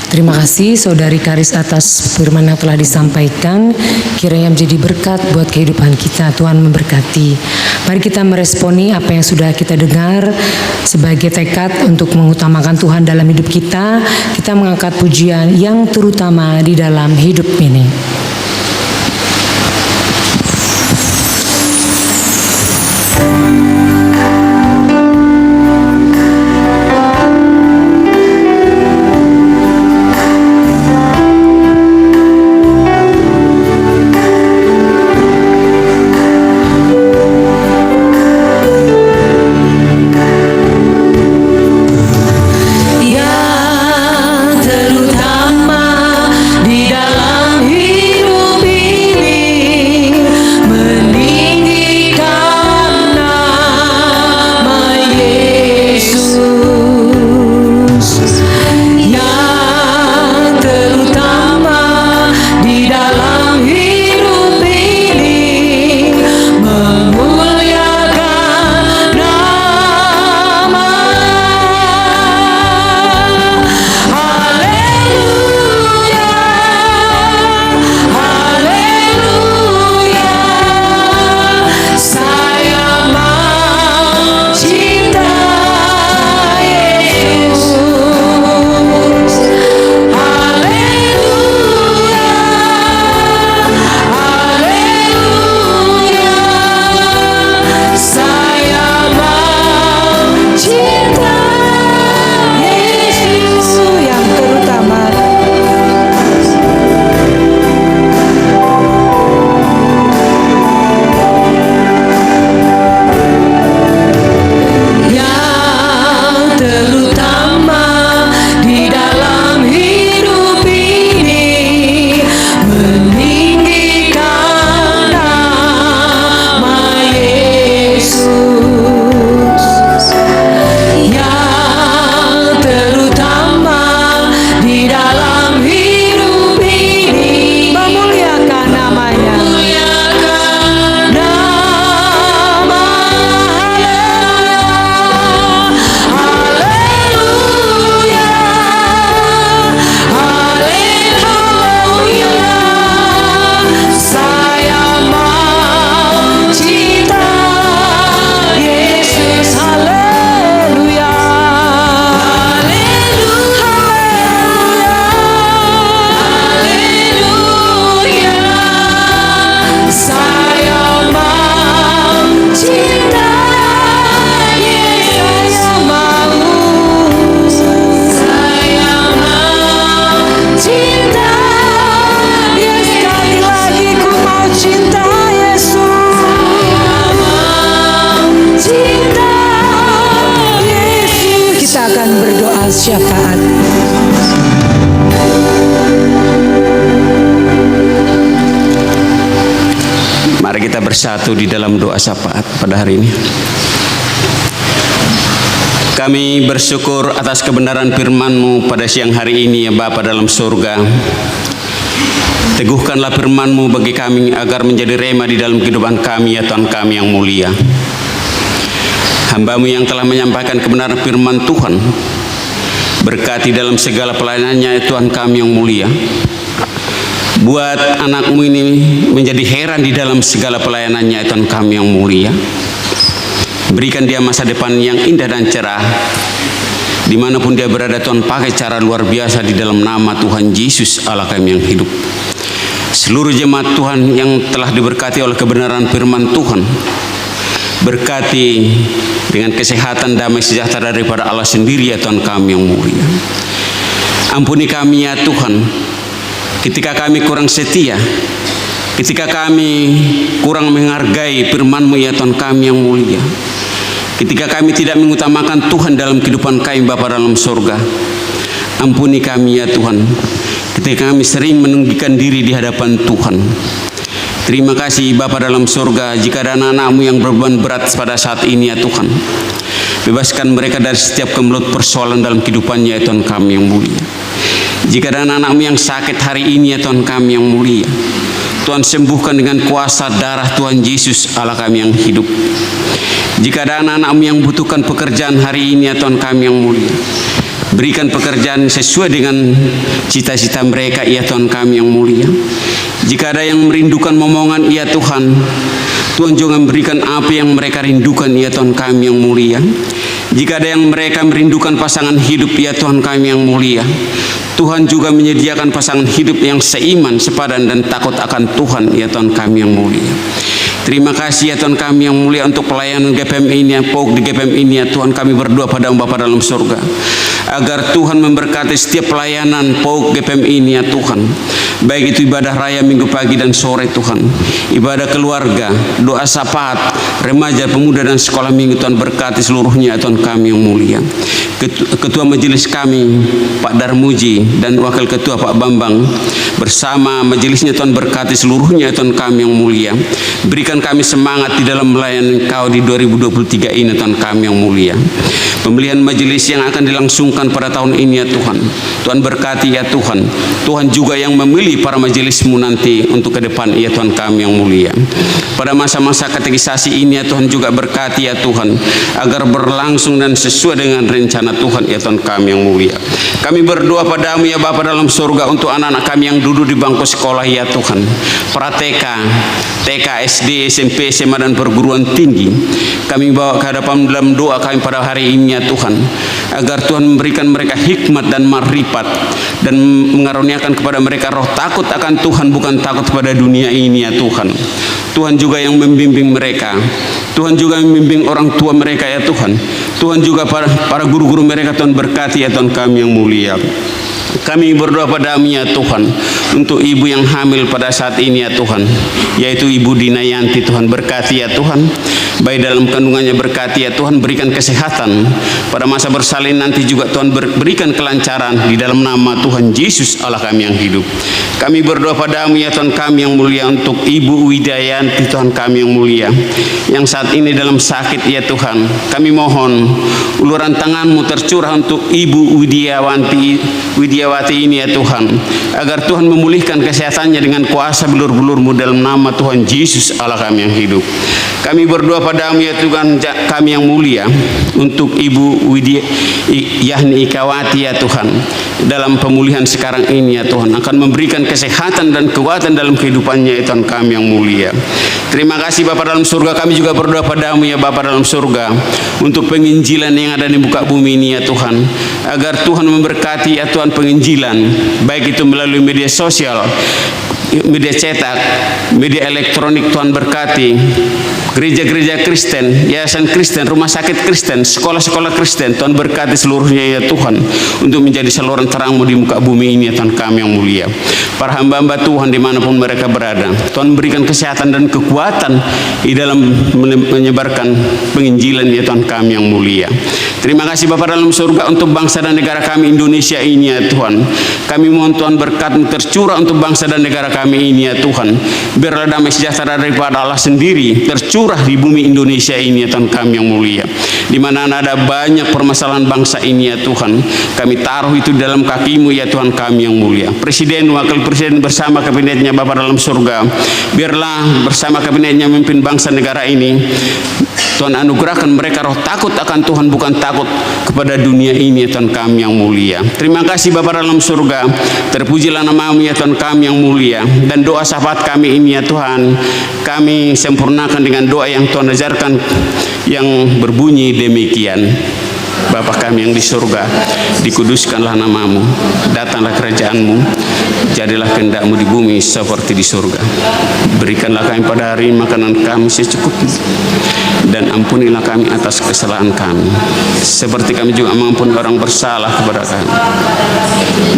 Terima kasih Saudari Karis atas firman yang telah disampaikan. Kiranya menjadi berkat buat kehidupan kita. Tuhan memberkati. Mari kita meresponi apa yang sudah kita dengar sebagai tekad untuk mengutamakan Tuhan dalam hidup kita. Kita mengangkat pujian yang terutama di dalam hidup ini. Syafaat. Mari kita bersatu di dalam doa syafaat pada hari ini. Kami bersyukur atas kebenaran firman-Mu pada siang hari ini, ya Bapa dalam surga. Teguhkanlah firman-Mu bagi kami agar menjadi rema di dalam kehidupan kami, ya Tuhan kami yang mulia. Hamba-Mu yang telah menyampaikan kebenaran firman Tuhan, berkati dalam segala pelayanannya, ya Tuhan kami yang mulia. Buat anak-Mu ini menjadi heran di dalam segala pelayanannya, ya Tuhan kami yang mulia. Berikan dia masa depan yang indah dan cerah. Dimanapun dia berada, Tuhan pakai cara luar biasa di dalam nama Tuhan Yesus Allah kami yang hidup. Seluruh jemaat Tuhan yang telah diberkati oleh kebenaran firman Tuhan, berkati dengan kesehatan, damai, sejahtera daripada Allah sendiri, ya Tuhan kami yang mulia. Ampuni kami ya Tuhan, ketika kami kurang setia, ketika kami kurang menghargai firman-Mu ya Tuhan kami yang mulia. Ketika kami tidak mengutamakan Tuhan dalam kehidupan kami Bapa dalam surga, ampuni kami ya Tuhan, ketika kami sering meninggikan diri di hadapan Tuhan. Terima kasih Bapa dalam surga, jika ada anak-anak-Mu yang berbeban berat pada saat ini ya Tuhan, bebaskan mereka dari setiap kemelut persoalan dalam kehidupannya ya Tuhan kami yang mulia. Jika ada anak-anak-Mu yang sakit hari ini ya Tuhan kami yang mulia, Tuhan sembuhkan dengan kuasa darah Tuhan Yesus Allah kami yang hidup. Jika ada anak-anak-Mu yang butuhkan pekerjaan hari ini ya Tuhan kami yang mulia, berikan pekerjaan sesuai dengan cita-cita mereka ya Tuhan kami yang mulia. Jika ada yang merindukan momongan ya Tuhan, Tuhan juga memberikan apa yang mereka rindukan ya Tuhan kami yang mulia. Jika ada yang mereka merindukan pasangan hidup ya Tuhan kami yang mulia, Tuhan juga menyediakan pasangan hidup yang seiman, sepadan dan takut akan Tuhan ya Tuhan kami yang mulia. Terima kasih ya Tuhan kami yang mulia untuk pelayanan GPM ini, PAUK di GPM ini ya Tuhan, kami berdoa pada Bapa dalam surga, agar Tuhan memberkati setiap pelayanan PAUK GPM ini ya Tuhan, baik itu ibadah raya minggu pagi dan sore Tuhan, ibadah keluarga, doa syafaat, remaja, pemuda dan sekolah minggu, Tuhan berkati seluruhnya ya Tuhan kami yang mulia. Ketua majelis kami Pak Darmuji dan Wakil Ketua Pak Bambang bersama majelisnya, Tuhan berkati seluruhnya ya Tuhan kami yang mulia. Berikan kami semangat di dalam melayani Engkau di 2023 ini Tuhan kami yang mulia. Pemilihan majelis yang akan dilangsungkan pada tahun ini ya Tuhan, Tuhan berkati ya Tuhan. Tuhan juga yang memilih para majelismu nanti untuk ke depan ya Tuhan kami yang mulia. Pada masa-masa katekisasi ini ya Tuhan juga berkati ya Tuhan, agar berlangsung dan sesuai dengan rencana Tuhan ya Tuhan kami yang mulia. Kami berdoa padamu ya Bapa dalam surga untuk anak-anak kami yang duduk di bangku sekolah ya Tuhan, pra TK, TK, SD, SMP, SMA dan perguruan tinggi. Kami bawa ke hadapan dalam doa kami pada hari ini ya Tuhan, agar Tuhan memberikan mereka hikmat dan marifat, dan mengaruniakan kepada mereka roh takut akan Tuhan, bukan takut pada dunia ini ya Tuhan. Tuhan juga yang membimbing mereka, Tuhan juga membimbing orang tua mereka ya Tuhan. Tuhan juga para guru-guru mereka, Tuhan berkati ya Tuhan kami yang mulia. Kami berdoa padamu ya Tuhan untuk ibu yang hamil pada saat ini ya Tuhan, yaitu Ibu Dinayanti. Tuhan berkati ya Tuhan, baik dalam kandungannya berkati ya Tuhan, berikan kesehatan pada masa bersalin nanti juga Tuhan, berikan kelancaran di dalam nama Tuhan Yesus Allah kami yang hidup. Kami berdoa padamu ya Tuhan kami yang mulia untuk Ibu Widayanti Tuhan kami yang mulia, yang saat ini dalam sakit ya Tuhan. Kami mohon uluran tangan-Mu tercurah untuk Ibu Widiawati ini ya Tuhan, agar Tuhan memulihkan kesehatannya dengan kuasa belur-belur-Mu dalam nama Tuhan Yesus Allah kami yang hidup. Kami berdoa padamu ya Tuhan kami yang mulia untuk Ibu Yahni Ikawati ya Tuhan, dalam pemulihan sekarang ini ya Tuhan, akan memberikan kesehatan dan kekuatan dalam kehidupannya ya Tuhan kami yang mulia. Terima kasih Bapa dalam surga. Kami juga berdoa padamu ya Bapa dalam surga untuk penginjilan yang ada di muka bumi ini ya Tuhan, agar Tuhan memberkati ya Tuhan penginjilan, baik itu melalui media sosial, media cetak, media elektronik. Tuhan berkati gereja-gereja Kristen, yayasan Kristen, rumah sakit Kristen, sekolah-sekolah Kristen. Tuhan berkati seluruhnya ya Tuhan, untuk menjadi saluran terang-Mu di muka bumi ini ya Tuhan kami yang mulia. Para hamba-hamba Tuhan dimanapun mereka berada, Tuhan berikan kesehatan dan kekuatan di dalam menyebarkan penginjilan ya Tuhan kami yang mulia. Terima kasih Bapa dalam surga untuk bangsa dan negara kami Indonesia ini ya Tuhan. Kami mohon Tuhan berkat-Mu tercurah untuk bangsa dan negara kami ini ya Tuhan. Biarlah damai sejahtera daripada Allah sendiri tercurah di bumi Indonesia ini ya Tuhan kami yang mulia. Di mana ada banyak permasalahan bangsa ini ya Tuhan, kami taruh itu dalam kaki-Mu ya Tuhan kami yang mulia. Presiden, wakil presiden bersama kabinetnya Bapa dalam surga, biarlah bersama kabinetnya memimpin bangsa negara ini. Tuhan anugerahkan mereka roh takut akan Tuhan, bukan takut kepada dunia ini ya Tuhan kami yang mulia. Terima kasih Bapa dalam surga, terpujilah nama-Mu ya Tuhan kami yang mulia. Dan doa syafaat kami ini ya Tuhan, kami sempurnakan dengan doa yang Tuhan ajarkan, yang berbunyi demikian: Bapa kami yang di surga, dikuduskanlah nama-Mu, datanglah kerajaan-Mu, jadilah kehendak-Mu di bumi seperti di surga. Berikanlah kami pada hari makanan kami secukupnya, dan ampunilah kami atas kesalahan kami, seperti kami juga mengampuni orang bersalah kepada kami.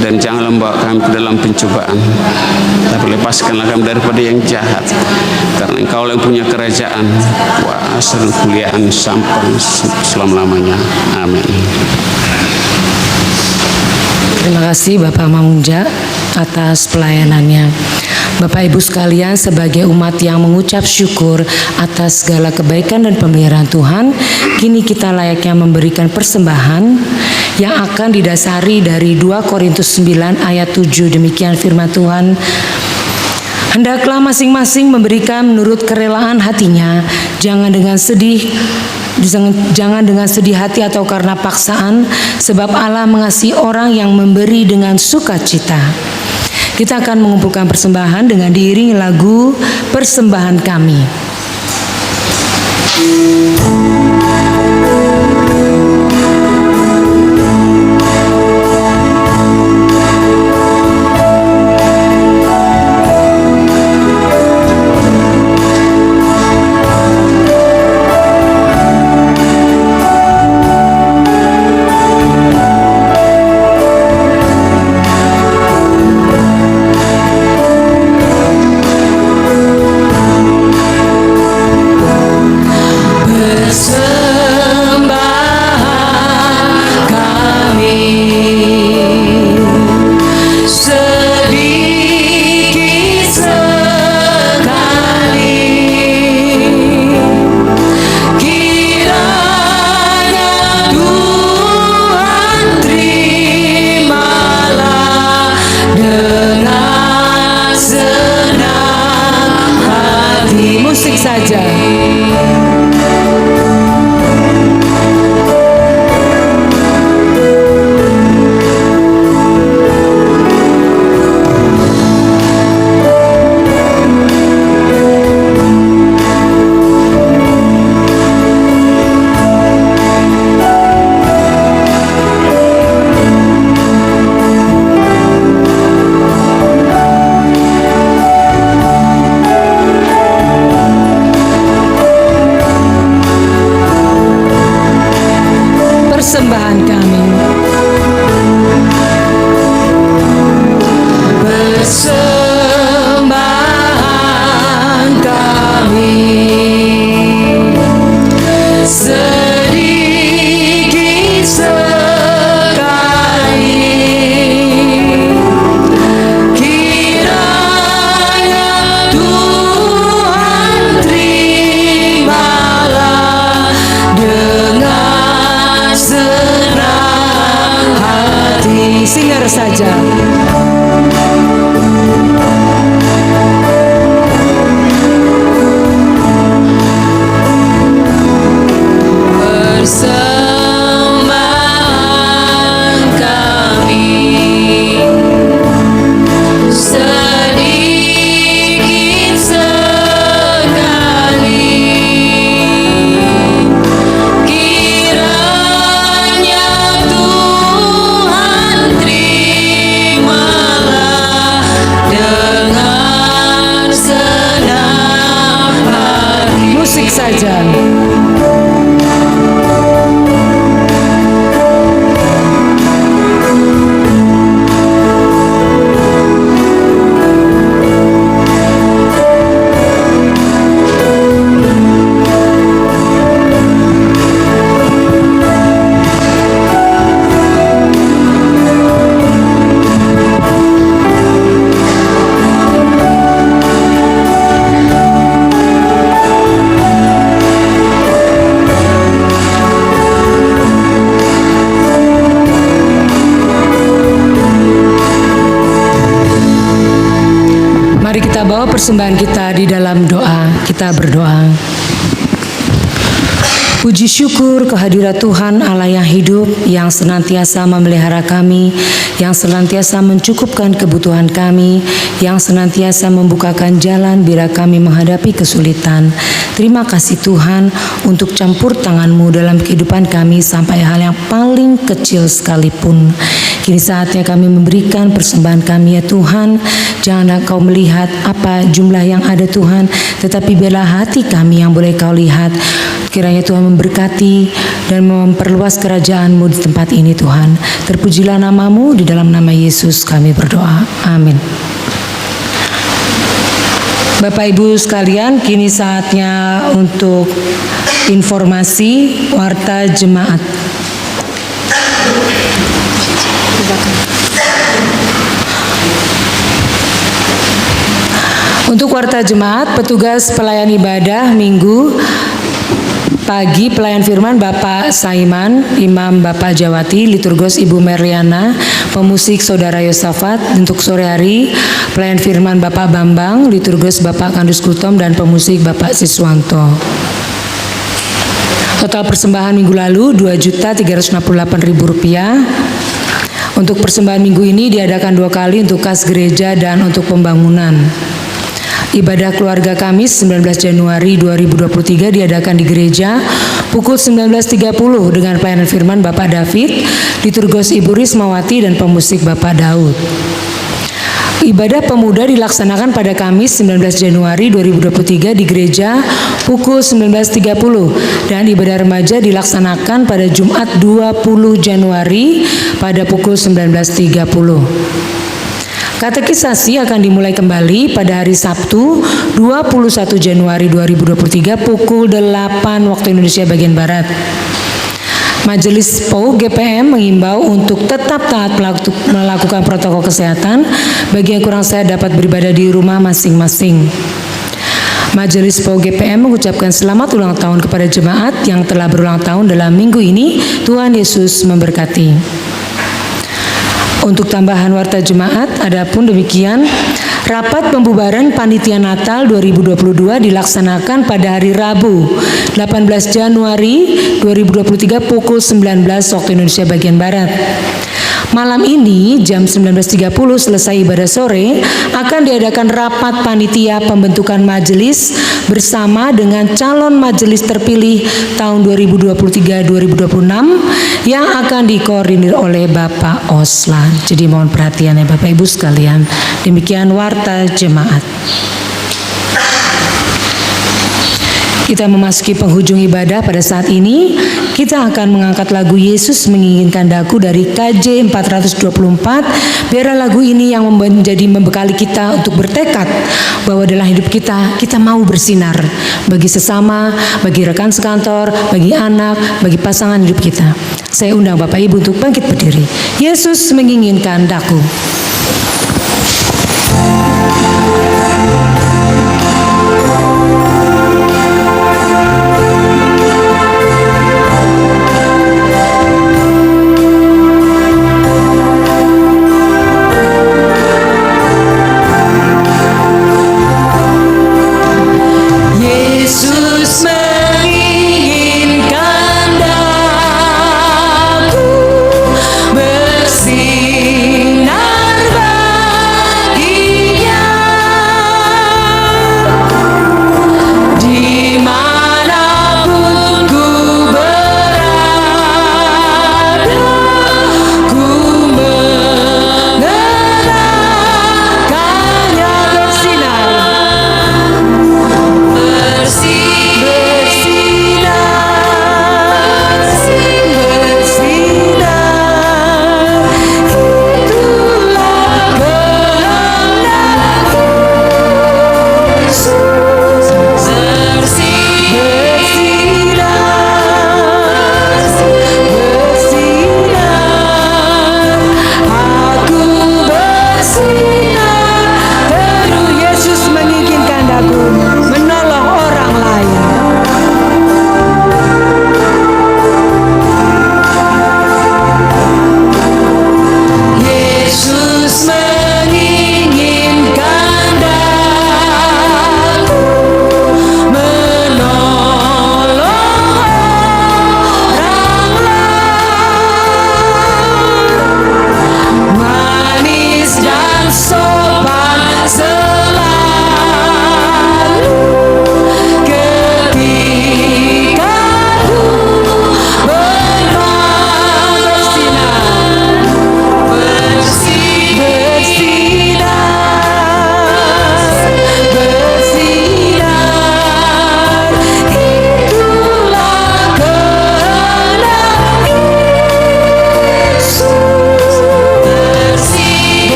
Dan janganlah membawa kami ke dalam pencobaan, tapi lepaskanlah kami daripada yang jahat, karena Engkau yang punya kerajaan, kuasa dan kemuliaan sampai selama-lamanya. Amin. Terima kasih Bapak Mamunja atas pelayanannya. Bapak Ibu sekalian, sebagai umat yang mengucap syukur atas segala kebaikan dan pemeliharaan Tuhan, kini kita layaknya memberikan persembahan yang akan didasari dari 2 Korintus 9 ayat 7. Demikian firman Tuhan. Hendaklah masing-masing memberikan menurut kerelaan hatinya, jangan dengan sedih hati atau karena paksaan, sebab Allah mengasihi orang yang memberi dengan sukacita. Kita akan mengumpulkan persembahan dengan diiringi lagu Persembahan Kami. Persembahan kami. Persembahan kami. Sedikit sekali. Kiranya Tuhan terimalah dengan senang hati. Singer saja. Persembahan kami. Sedikit sekali. Kiranya Tuhan terimalah dengan senang hati. Musik saja. Mari kita bawa persembahan kita di dalam doa. Kita berdoa. Puji syukur kehadirat Tuhan Allah yang hidup, yang senantiasa memelihara kami, yang senantiasa mencukupkan kebutuhan kami, yang senantiasa membukakan jalan bila kami menghadapi kesulitan. Terima kasih Tuhan untuk campur tangan-Mu dalam kehidupan kami sampai hal yang paling kecil sekalipun. Kini saatnya kami memberikan persembahan kami ya Tuhan. Jangan Kau melihat apa jumlah yang ada Tuhan, tetapi biarlah hati kami yang boleh Kau lihat. Kiranya Tuhan memberkati dan memperluas kerajaan-Mu di tempat ini Tuhan. Terpujilah nama-Mu, di dalam nama Yesus kami berdoa. Amin. Bapak Ibu sekalian, kini saatnya untuk informasi warta jemaat. Untuk warta jemaat, petugas pelayan ibadah Minggu pagi pelayan firman Bapak Saiman, Imam Bapak Jawati, liturgos Ibu Meriana, pemusik Saudara Yosafat. Untuk sore hari pelayan firman Bapak Bambang, liturgos Bapak Kandus Kutom, dan pemusik Bapak Siswanto. Total persembahan minggu lalu Rp2.368.000. Untuk persembahan minggu ini diadakan 2 kali untuk kas gereja dan untuk pembangunan. Ibadah keluarga Kamis 19 Januari 2023 diadakan di gereja pukul 19.30 dengan pelayanan firman Bapak David, liturgos Ibu Rismawati, dan pemusik Bapak Daud. Ibadah pemuda dilaksanakan pada Kamis 19 Januari 2023 di gereja pukul 19.30 dan ibadah remaja dilaksanakan pada Jumat 20 Januari pada pukul 19.30. Katekisasi akan dimulai kembali pada hari Sabtu 21 Januari 2023 pukul 8 waktu Indonesia bagian Barat. Majelis POU GPM mengimbau untuk tetap taat melakukan protokol kesehatan. Bagi yang kurang sehat dapat beribadah di rumah masing-masing. Majelis POU GPM mengucapkan selamat ulang tahun kepada jemaat yang telah berulang tahun dalam minggu ini. Tuhan Yesus memberkati. Untuk tambahan warta jemaat, adapun demikian, rapat pembubaran Panitia Natal 2022 dilaksanakan pada hari Rabu 18 Januari 2023 pukul 19 waktu Indonesia bagian Barat. Malam ini jam 19.30 selesai ibadah sore akan diadakan rapat panitia pembentukan majelis bersama dengan calon majelis terpilih tahun 2023-2026 yang akan dikoordinir oleh Bapak Oslan. Jadi mohon perhatian ya Bapak Ibu sekalian. Demikian warta jemaat. Kita memasuki penghujung ibadah pada saat ini. Kita akan mengangkat lagu Yesus Menginginkan Daku dari KJ 424. Biarlah lagu ini yang menjadi membekali kita untuk bertekad bahwa dalam hidup kita mau bersinar bagi sesama, bagi rekan sekantor, bagi anak, bagi pasangan hidup kita. Saya undang Bapak Ibu untuk bangkit berdiri. Yesus menginginkan daku. Bersinar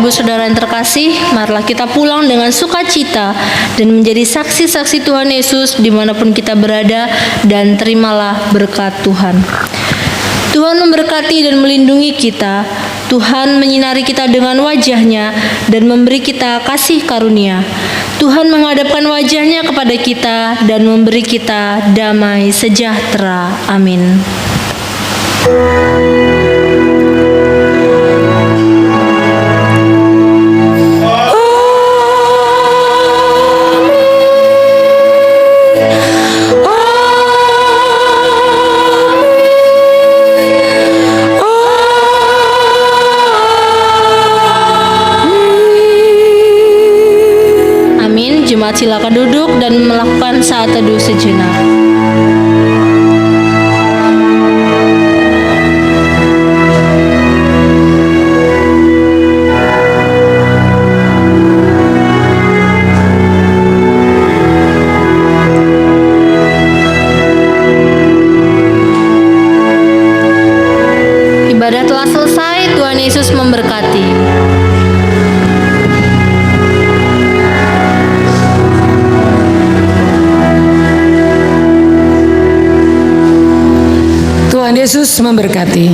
Ibu Saudara yang terkasih, marilah kita pulang dengan sukacita dan menjadi saksi-saksi Tuhan Yesus dimanapun kita berada, dan terimalah berkat Tuhan. Tuhan memberkati dan melindungi kita. Tuhan menyinari kita dengan wajah-Nya dan memberi kita kasih karunia. Tuhan menghadapkan wajah-Nya kepada kita dan memberi kita damai sejahtera. Amin. Jemaat silakan duduk dan melakukan saat teduh sejenak. Ibadah telah selesai. Tuhan Yesus memberkati. Tuhan Yesus memberkati.